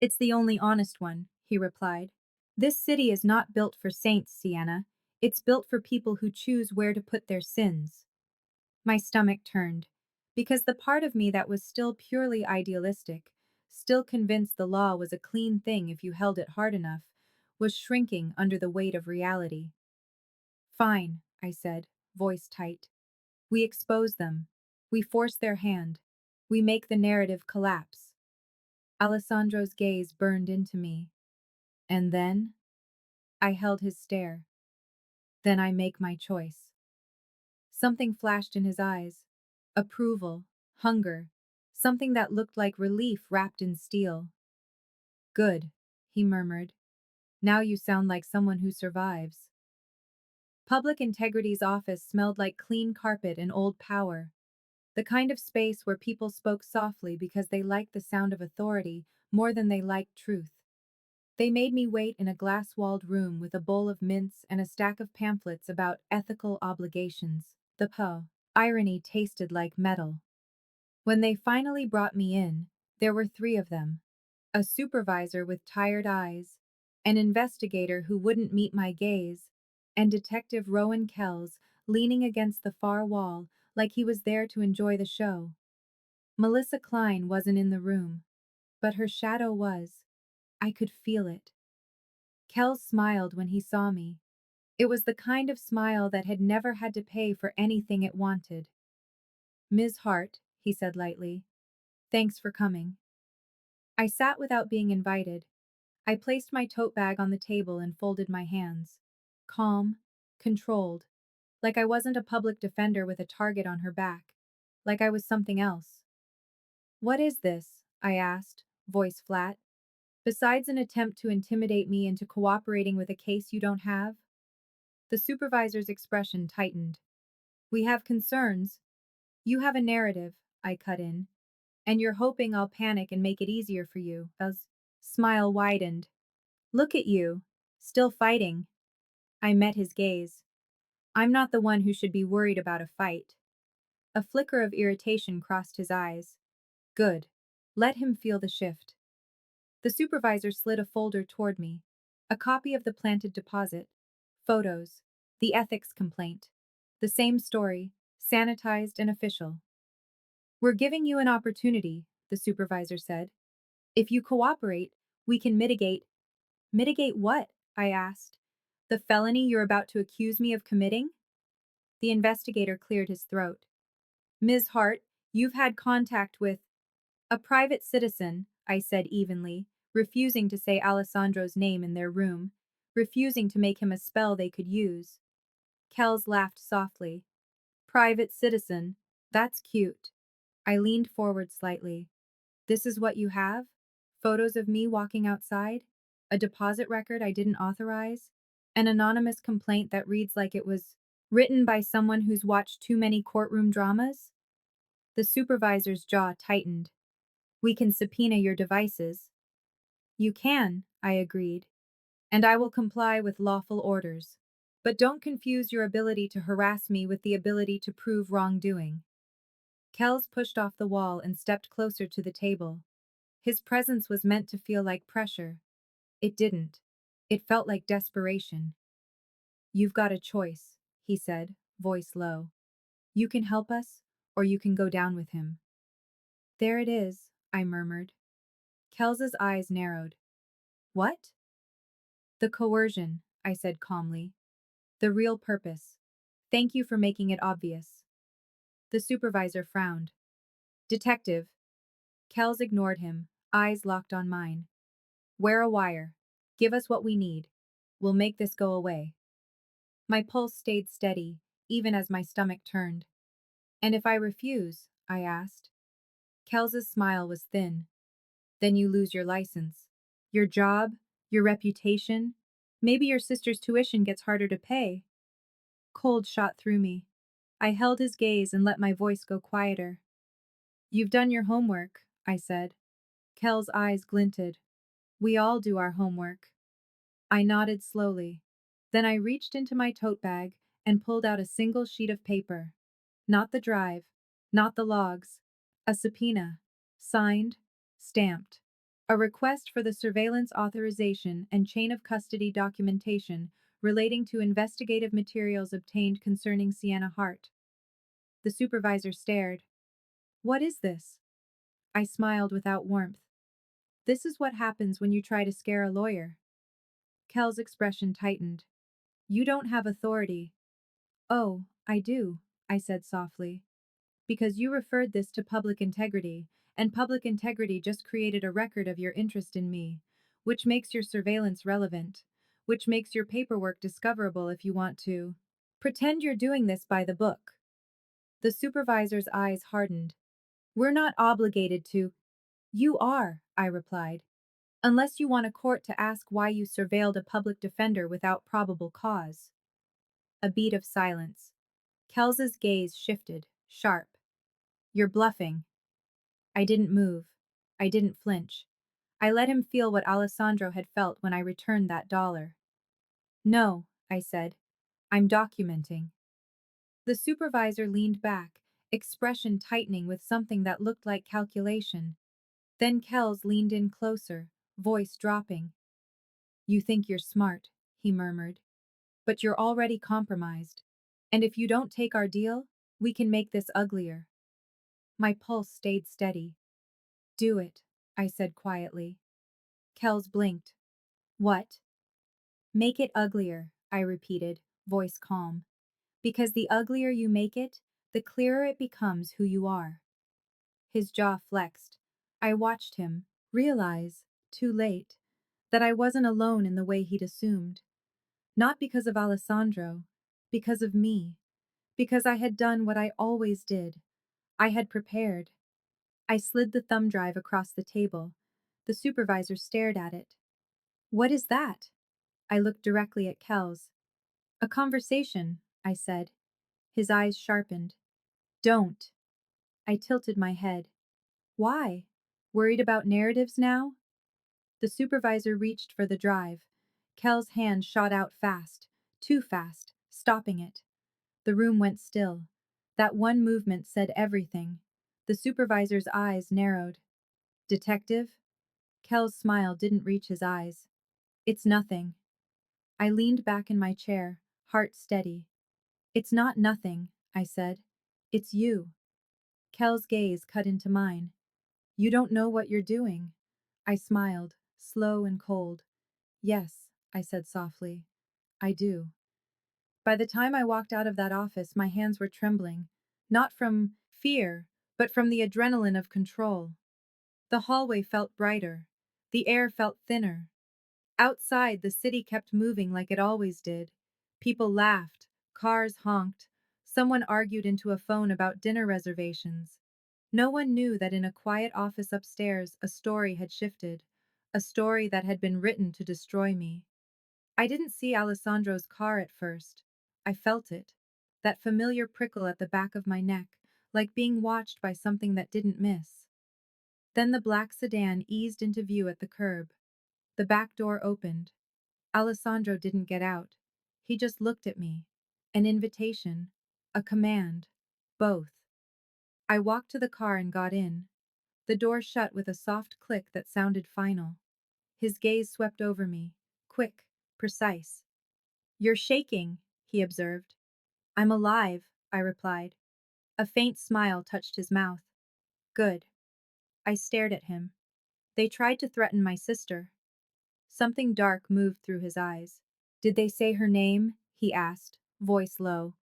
It's the only honest one, he replied. This city is not built for saints, Sienna. It's built for people who choose where to put their sins. My stomach turned, because the part of me that was still purely idealistic, still convinced the law was a clean thing if you held it hard enough, was shrinking under the weight of reality. Fine, I said, voice tight. We expose them. We force their hand. We make the narrative collapse. Alessandro's gaze burned into me. And then? I held his stare. Then I make my choice. Something flashed in his eyes. Approval, hunger, something that looked like relief wrapped in steel. Good, he murmured. Now you sound like someone who survives. Public Integrity's office smelled like clean carpet and old power. The kind of space where people spoke softly because they liked the sound of authority more than they liked truth. They made me wait in a glass-walled room with a bowl of mints and a stack of pamphlets about ethical obligations. The irony tasted like metal. When they finally brought me in, there were three of them. A supervisor with tired eyes, an investigator who wouldn't meet my gaze, and Detective Rowan Kells leaning against the far wall like he was there to enjoy the show. Melissa Klein wasn't in the room, but her shadow was. I could feel it. Kells smiled when he saw me. It was the kind of smile that had never had to pay for anything it wanted. Ms. Hart, he said lightly, thanks for coming. I sat without being invited. I placed my tote bag on the table and folded my hands. Calm, controlled, like I wasn't a public defender with a target on her back, like I was something else. What is this? I asked, voice flat. Besides an attempt to intimidate me into cooperating with a case you don't have? The supervisor's expression tightened. We have concerns. You have a narrative, I cut in. And you're hoping I'll panic and make it easier for you. His smile widened. Look at you. Still fighting. I met his gaze. I'm not the one who should be worried about a fight. A flicker of irritation crossed his eyes. Good. Let him feel the shift. The supervisor slid a folder toward me. A copy of the planted deposit. Photos. The ethics complaint. The same story, sanitized and official. We're giving you an opportunity, the supervisor said. If you cooperate, we can mitigate. Mitigate what? I asked. The felony you're about to accuse me of committing? The investigator cleared his throat. Ms. Hart, you've had contact with a private citizen, I said evenly, refusing to say Alessandro's name in their room, refusing to make him a spell they could use. Kells laughed softly. Private citizen, that's cute. I leaned forward slightly. This is what you have? Photos of me walking outside? A deposit record I didn't authorize? An anonymous complaint that reads like it was written by someone who's watched too many courtroom dramas? The supervisor's jaw tightened. We can subpoena your devices. You can, I agreed, and I will comply with lawful orders. But don't confuse your ability to harass me with the ability to prove wrongdoing. Kells pushed off the wall and stepped closer to the table. His presence was meant to feel like pressure. It didn't. It felt like desperation. You've got a choice, he said, voice low. You can help us, or you can go down with him. There it is, I murmured. Kells's eyes narrowed. What? The coercion, I said calmly. The real purpose. Thank you for making it obvious. The supervisor frowned. Detective. Kells ignored him, eyes locked on mine. Wear a wire. Give us what we need. We'll make this go away. My pulse stayed steady, even as my stomach turned. And if I refuse? I asked. Kells's smile was thin. Then you lose your license. Your job, your reputation. Maybe your sister's tuition gets harder to pay. Cold shot through me. I held his gaze and let my voice go quieter. You've done your homework, I said. Kel's eyes glinted. We all do our homework. I nodded slowly. Then I reached into my tote bag and pulled out a single sheet of paper. Not the drive, not the logs. A subpoena. Signed, stamped. A request for the surveillance authorization and chain of custody documentation relating to investigative materials obtained concerning Sienna Hart. The supervisor stared. What is this? I smiled without warmth. This is what happens when you try to scare a lawyer. Kel's expression tightened. You don't have authority. Oh, I do, I said softly. Because you referred this to public integrity, and public integrity just created a record of your interest in me, which makes your surveillance relevant, which makes your paperwork discoverable if you want to. Pretend you're doing this by the book. The supervisor's eyes hardened. We're not obligated to. You are, I replied. Unless you want a court to ask why you surveilled a public defender without probable cause. A beat of silence. Kels's gaze shifted, sharp. You're bluffing. I didn't move. I didn't flinch. I let him feel what Alessandro had felt when I returned that dollar. No, I said. I'm documenting. The supervisor leaned back, expression tightening with something that looked like calculation. Then Kells leaned in closer, voice dropping. You think you're smart, he murmured. But you're already compromised. And if you don't take our deal, we can make this uglier. My pulse stayed steady. Do it, I said quietly. Kells blinked. What? Make it uglier, I repeated, voice calm. Because the uglier you make it, the clearer it becomes who you are. His jaw flexed. I watched him, realize, too late, that I wasn't alone in the way he'd assumed. Not because of Alessandro, because of me. Because I had done what I always did. I had prepared. I slid the thumb drive across the table. The supervisor stared at it. What is that? I looked directly at Kells. A conversation, I said. His eyes sharpened. Don't. I tilted my head. Why? Worried about narratives now? The supervisor reached for the drive. Kel's hand shot out fast, too fast, stopping it. The room went still. That one movement said everything. The supervisor's eyes narrowed. Detective? Kel's smile didn't reach his eyes. It's nothing. I leaned back in my chair, heart steady. It's not nothing, I said. It's you. Kel's gaze cut into mine. You don't know what you're doing. I smiled, slow and cold. Yes, I said softly. I do. By the time I walked out of that office, my hands were trembling, not from fear, but from the adrenaline of control. The hallway felt brighter. The air felt thinner. Outside, the city kept moving like it always did. People laughed, cars honked, someone argued into a phone about dinner reservations. No one knew that in a quiet office upstairs, a story had shifted, a story that had been written to destroy me. I didn't see Alessandro's car at first. I felt it, that familiar prickle at the back of my neck, like being watched by something that didn't miss. Then the black sedan eased into view at the curb. The back door opened. Alessandro didn't get out. He just looked at me. An invitation. A command. Both. I walked to the car and got in. The door shut with a soft click that sounded final. His gaze swept over me. Quick. Precise. You're shaking, he observed. I'm alive, I replied. A faint smile touched his mouth. Good. I stared at him. They tried to threaten my sister. Something dark moved through his eyes. Did they say her name? He asked, voice low.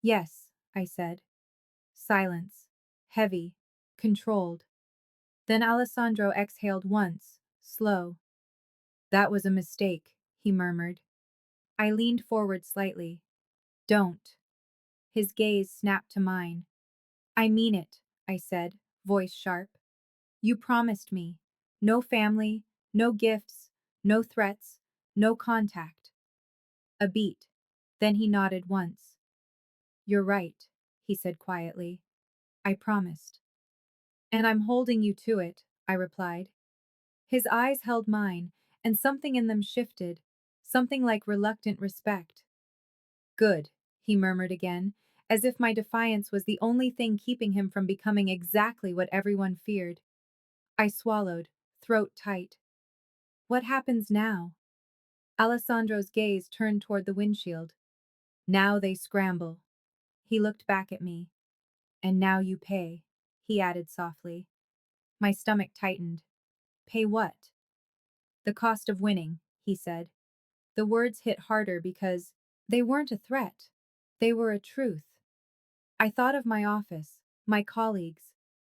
Yes, I said. Silence. Heavy. Controlled. Then Alessandro exhaled once, slow. That was a mistake, he murmured. I leaned forward slightly. Don't. His gaze snapped to mine. I mean it, I said, voice sharp. You promised me. No family, no gifts, no threats, No contact. A beat. Then he nodded once. You're right, he said quietly. I promised. And I'm holding you to it, I replied. His eyes held mine, and something in them shifted, something like reluctant respect. Good, he murmured again, as if my defiance was the only thing keeping him from becoming exactly what everyone feared. I swallowed, throat tight. What happens now? Alessandro's gaze turned toward the windshield. Now they scramble. He looked back at me. And now you pay, he added softly. My stomach tightened. Pay what? The cost of winning, he said. The words hit harder because they weren't a threat. They were a truth. I thought of my office, my colleagues,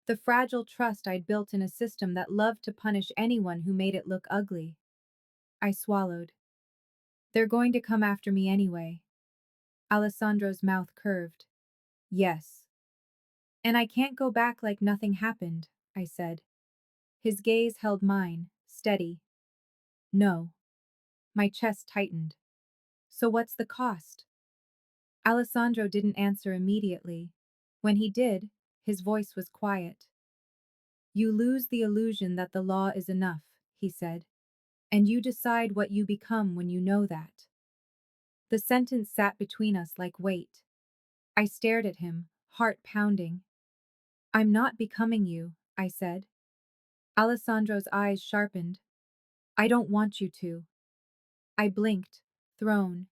the fragile trust I'd built in a system that loved to punish anyone who made it look ugly. I swallowed. They're going to come after me anyway. Alessandro's mouth curved. Yes. And I can't go back like nothing happened, I said. His gaze held mine, steady. No. My chest tightened. So what's the cost? Alessandro didn't answer immediately. When he did, his voice was quiet. You lose the illusion that the law is enough, he said, and you decide what you become when you know that. The sentence sat between us like weight. I stared at him, heart pounding. I'm not becoming you, I said. Alessandro's eyes sharpened. I don't want you to. I blinked, thrown.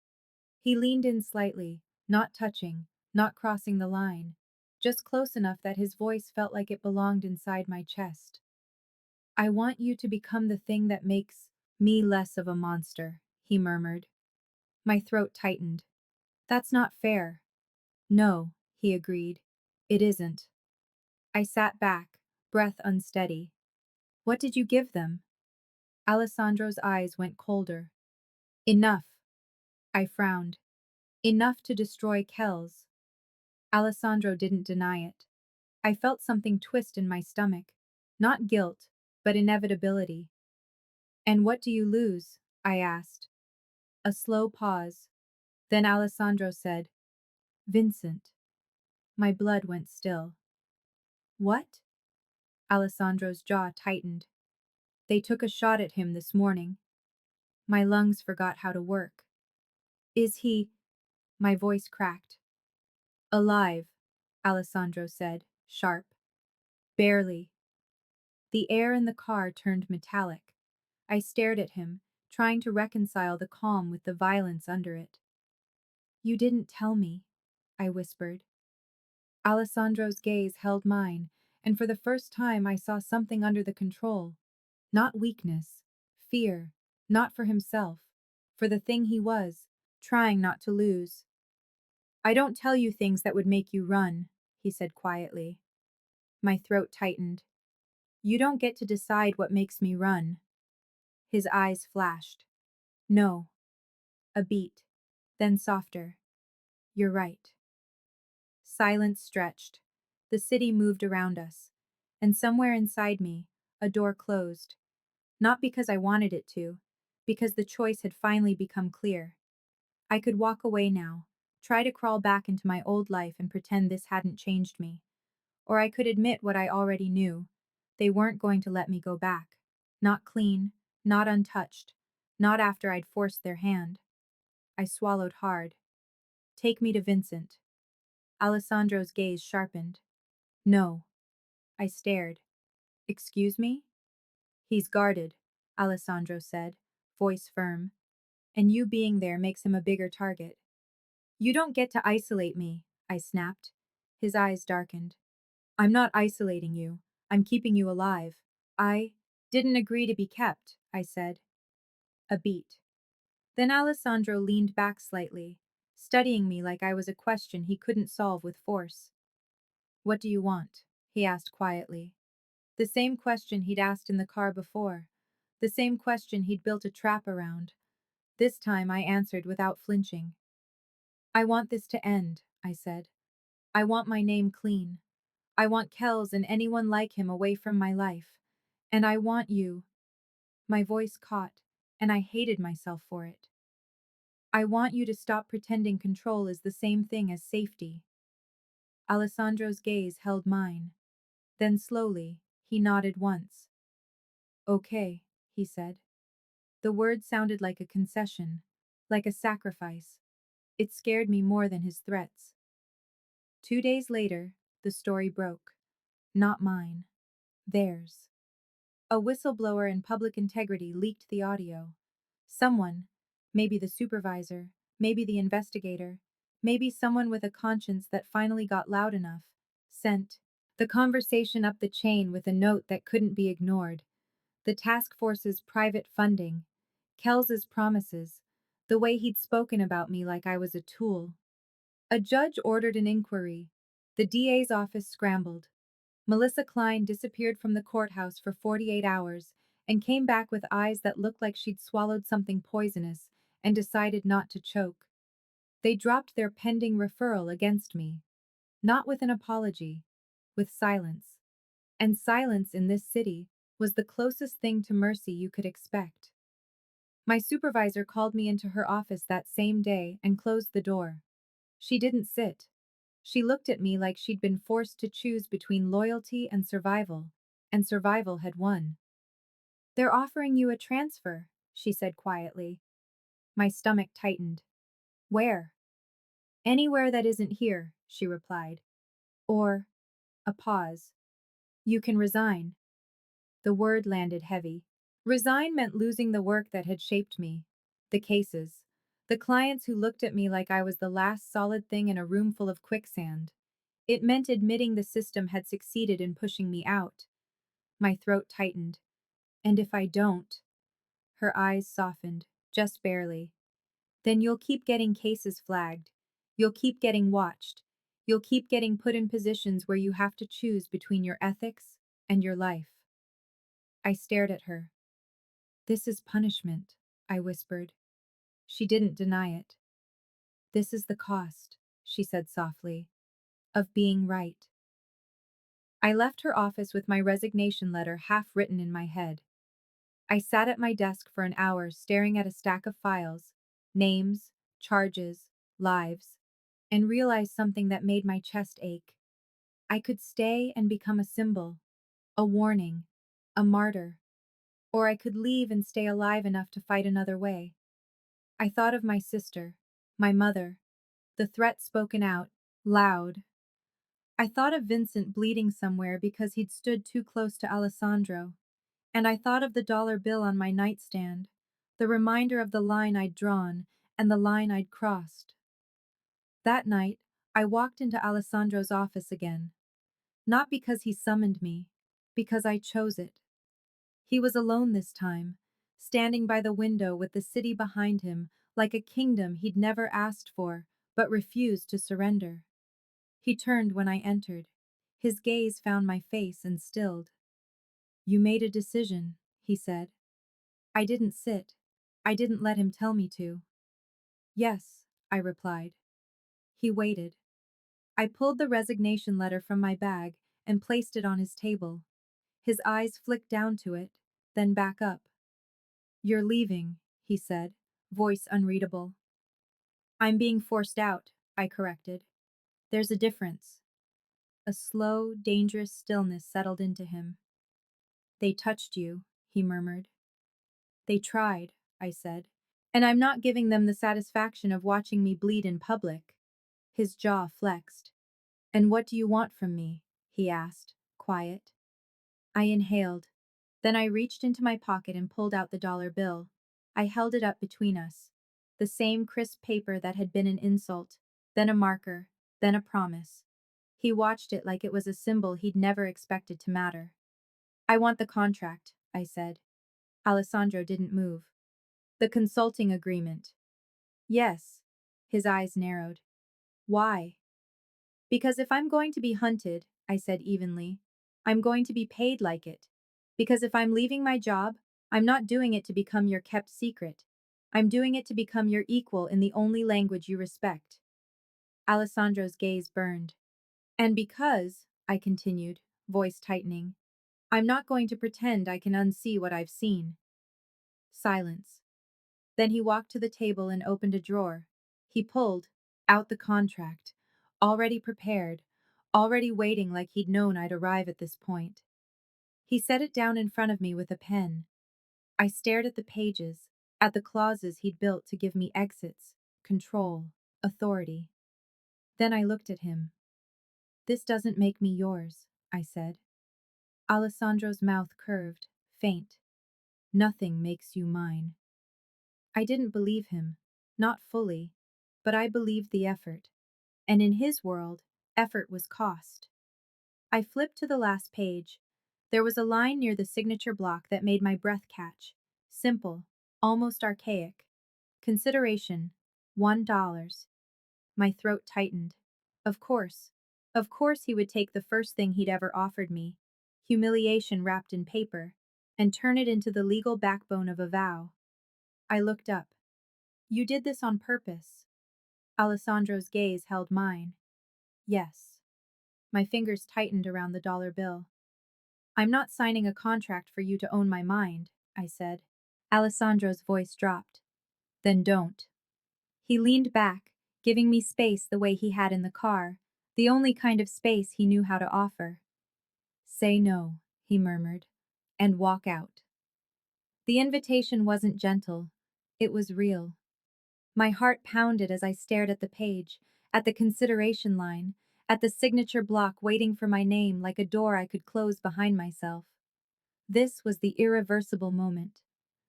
He leaned in slightly, not touching, not crossing the line, just close enough that his voice felt like it belonged inside my chest. I want you to become the thing that makes me less of a monster, he murmured. My throat tightened. That's not fair. No, he agreed. It isn't. I sat back, breath unsteady. What did you give them? Alessandro's eyes went colder. Enough. I frowned. Enough to destroy Kells. Alessandro didn't deny it. I felt something twist in my stomach. Not guilt, but inevitability. And what do you lose? I asked. A slow pause. Then Alessandro said, Vincent. My blood went still. What? Alessandro's jaw tightened. They took a shot at him this morning. My lungs forgot how to work. Is he? My voice cracked. Alive, Alessandro said, sharp. Barely. The air in the car turned metallic. I stared at him, trying to reconcile the calm with the violence under it. You didn't tell me, I whispered. Alessandro's gaze held mine, and for the first time I saw something under the control. Not weakness, fear, not for himself, for the thing he was, trying not to lose. I don't tell you things that would make you run, he said quietly. My throat tightened. You don't get to decide what makes me run. His eyes flashed. No. A beat. Then softer. You're right. Silence stretched. The city moved around us. And somewhere inside me, a door closed. Not because I wanted it to, because the choice had finally become clear. I could walk away now, try to crawl back into my old life and pretend this hadn't changed me. Or I could admit what I already knew. They weren't going to let me go back. Not clean, not untouched, not after I'd forced their hand. I swallowed hard. Take me to Vincent. Alessandro's gaze sharpened. No. I stared. Excuse me? He's guarded, Alessandro said, voice firm. And you being there makes him a bigger target. You don't get to isolate me, I snapped. His eyes darkened. I'm not isolating you. I'm keeping you alive. I didn't agree to be kept, I said. A beat. Then Alessandro leaned back slightly, studying me like I was a question he couldn't solve with force. What do you want? He asked quietly. The same question he'd asked in the car before. The same question he'd built a trap around. This time I answered without flinching. I want this to end, I said. I want my name clean. I want Kells and anyone like him away from my life. And I want you. My voice caught, and I hated myself for it. I want you to stop pretending control is the same thing as safety. Alessandro's gaze held mine. Then slowly, he nodded once. Okay, he said. The word sounded like a concession, like a sacrifice. It scared me more than his threats. 2 days later, the story broke. Not mine. Theirs. A whistleblower in public integrity leaked the audio. Someone, maybe the supervisor, maybe the investigator, maybe someone with a conscience that finally got loud enough, sent the conversation up the chain with a note that couldn't be ignored. The task force's private funding, Kels's promises, the way he'd spoken about me like I was a tool. A judge ordered an inquiry. The DA's office scrambled. Melissa Klein disappeared from the courthouse for 48 hours and came back with eyes that looked like she'd swallowed something poisonous and decided not to choke. They dropped their pending referral against me. Not with an apology, with silence. And silence in this city was the closest thing to mercy you could expect. My supervisor called me into her office that same day and closed the door. She didn't sit. She looked at me like she'd been forced to choose between loyalty and survival had won. They're offering you a transfer, she said quietly. My stomach tightened. Where? Anywhere that isn't here, she replied. Or, a pause. You can resign. The word landed heavy. Resign meant losing the work that had shaped me. The cases. The clients who looked at me like I was the last solid thing in a room full of quicksand. It meant admitting the system had succeeded in pushing me out. My throat tightened. And if I don't? Her eyes softened, just barely. Then you'll keep getting cases flagged. You'll keep getting watched. You'll keep getting put in positions where you have to choose between your ethics and your life. I stared at her. This is punishment, I whispered. She didn't deny it. This is the cost, she said softly, of being right. I left her office with my resignation letter half written in my head. I sat at my desk for an hour staring at a stack of files, names, charges, lives, and realized something that made my chest ache. I could stay and become a symbol, a warning, a martyr, or I could leave and stay alive enough to fight another way. I thought of my sister, my mother, the threat spoken out, loud. I thought of Vincent bleeding somewhere because he'd stood too close to Alessandro. And I thought of the dollar bill on my nightstand, the reminder of the line I'd drawn and the line I'd crossed. That night, I walked into Alessandro's office again. Not because he summoned me, because I chose it. He was alone this time, standing by the window with the city behind him like a kingdom he'd never asked for but refused to surrender. He turned when I entered. His gaze found my face and stilled. You made a decision, he said. I didn't sit. I didn't let him tell me to. Yes, I replied. He waited. I pulled the resignation letter from my bag and placed it on his table. His eyes flicked down to it, then back up. You're leaving, he said, voice unreadable. I'm being forced out, I corrected. There's a difference. A slow, dangerous stillness settled into him. They touched you, he murmured. They tried, I said. And I'm not giving them the satisfaction of watching me bleed in public. His jaw flexed. And what do you want from me? He asked, quiet. I inhaled. Then I reached into my pocket and pulled out the dollar bill. I held it up between us. The same crisp paper that had been an insult, then a marker, then a promise. He watched it like it was a symbol he'd never expected to matter. I want the contract, I said. Alessandro didn't move. The consulting agreement. Yes. His eyes narrowed. Why? Because if I'm going to be hunted, I said evenly, I'm going to be paid like it. Because if I'm leaving my job, I'm not doing it to become your kept secret. I'm doing it to become your equal in the only language you respect. Alessandro's gaze burned. And because, I continued, voice tightening, I'm not going to pretend I can unsee what I've seen. Silence. Then he walked to the table and opened a drawer. He pulled out the contract, already prepared, already waiting like he'd known I'd arrive at this point. He set it down in front of me with a pen. I stared at the pages, at the clauses he'd built to give me exits, control, authority. Then I looked at him. This doesn't make me yours, I said. Alessandro's mouth curved, faint. Nothing makes you mine. I didn't believe him, not fully, but I believed the effort. And in his world, effort was cost. I flipped to the last page. There was a line near the signature block that made my breath catch. Simple, almost archaic. Consideration, $1. My throat tightened. Of course. Of course he would take the first thing he'd ever offered me, humiliation wrapped in paper, and turn it into the legal backbone of a vow. I looked up. You did this on purpose. Alessandro's gaze held mine. Yes. My fingers tightened around the dollar bill. I'm not signing a contract for you to own my mind, I said. Alessandro's voice dropped. Then don't. He leaned back, giving me space the way he had in the car, the only kind of space he knew how to offer. Say no, he murmured, and walk out. The invitation wasn't gentle. It was real. My heart pounded as I stared at the page, at the consideration line, at the signature block waiting for my name like a door I could close behind myself. This was the irreversible moment.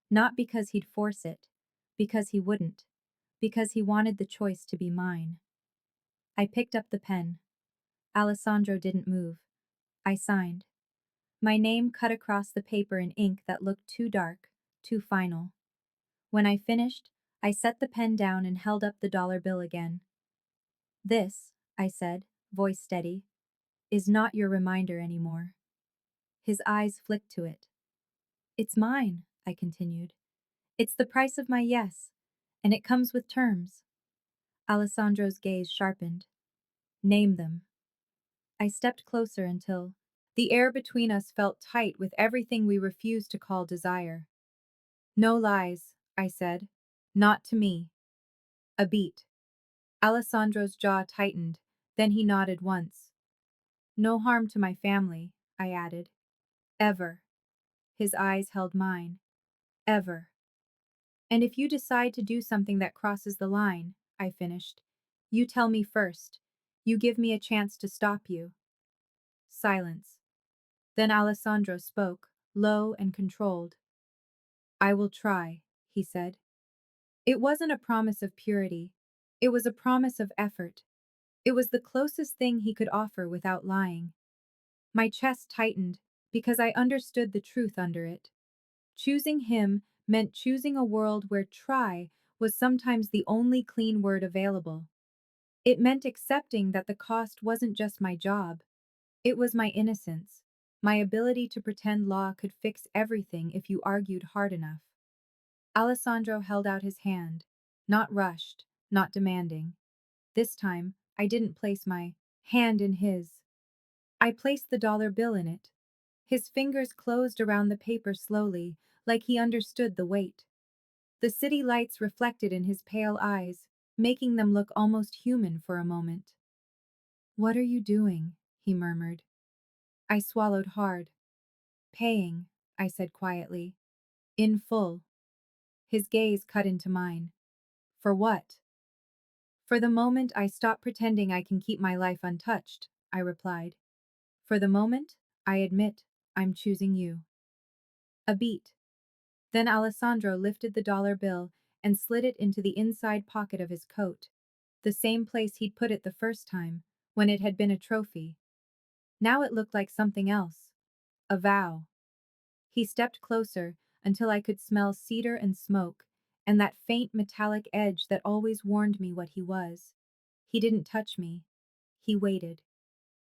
Not because he'd force it, because he wouldn't, because he wanted the choice to be mine. I picked up the pen. Alessandro didn't move. I signed. My name cut across the paper in ink that looked too dark, too final. When I finished, I set the pen down and held up the dollar bill again. This, I said, voice steady, is not your reminder anymore. His eyes flicked to it. It's mine, I continued. It's the price of my yes, and it comes with terms. Alessandro's gaze sharpened. Name them. I stepped closer until the air between us felt tight with everything we refused to call desire. No lies, I said. Not to me. A beat. Alessandro's jaw tightened, then he nodded once. No harm to my family, I added. Ever. His eyes held mine. Ever. And if you decide to do something that crosses the line, I finished, you tell me first. You give me a chance to stop you. Silence. Then Alessandro spoke, low and controlled. I will try, he said. It wasn't a promise of purity. It was a promise of effort. It was the closest thing he could offer without lying. My chest tightened because I understood the truth under it. Choosing him meant choosing a world where try was sometimes the only clean word available. It meant accepting that the cost wasn't just my job, it was my innocence, my ability to pretend law could fix everything if you argued hard enough. Alessandro held out his hand, not rushed, not demanding. This time, I didn't place my hand in his. I placed the dollar bill in it. His fingers closed around the paper slowly, like he understood the weight. The city lights reflected in his pale eyes, making them look almost human for a moment. What are you doing? He murmured. I swallowed hard. Paying, I said quietly. In full. His gaze cut into mine. For what? For the moment I stop pretending I can keep my life untouched, I replied. For the moment, I admit, I'm choosing you. A beat. Then Alessandro lifted the dollar bill and slid it into the inside pocket of his coat, the same place he'd put it the first time, when it had been a trophy. Now it looked like something else. A vow. He stepped closer until I could smell cedar and smoke, and that faint metallic edge that always warned me what he was. He didn't touch me. He waited.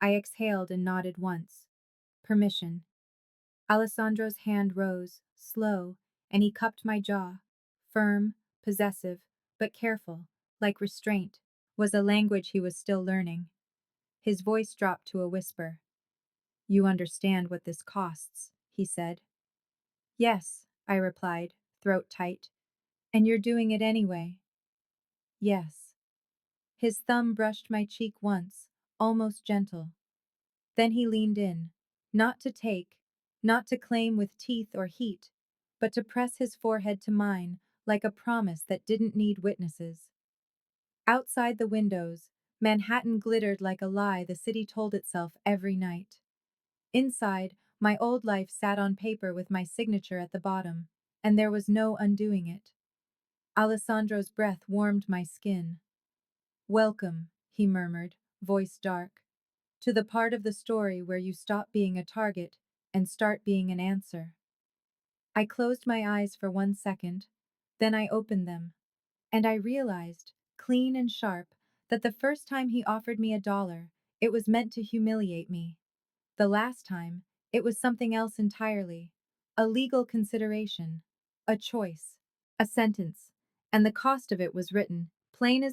I exhaled and nodded once. Permission. Alessandro's hand rose, slow, and he cupped my jaw. Firm, possessive, but careful, like restraint, was a language he was still learning. His voice dropped to a whisper. You understand what this costs, he said. Yes, I replied, throat tight. And you're doing it anyway. Yes. His thumb brushed my cheek once, almost gentle. Then he leaned in, not to take, not to claim with teeth or heat, but to press his forehead to mine like a promise that didn't need witnesses. Outside the windows, Manhattan glittered like a lie the city told itself every night. Inside, my old life sat on paper with my signature at the bottom, and there was no undoing it. Alessandro's breath warmed my skin. Welcome, he murmured, voice dark, to the part of the story where you stop being a target and start being an answer. I closed my eyes for 1 second, then I opened them, and I realized, clean and sharp, that the first time he offered me $1, it was meant to humiliate me. The last time, it was something else entirely. A legal consideration, a choice, a sentence, and the cost of it was written, plain as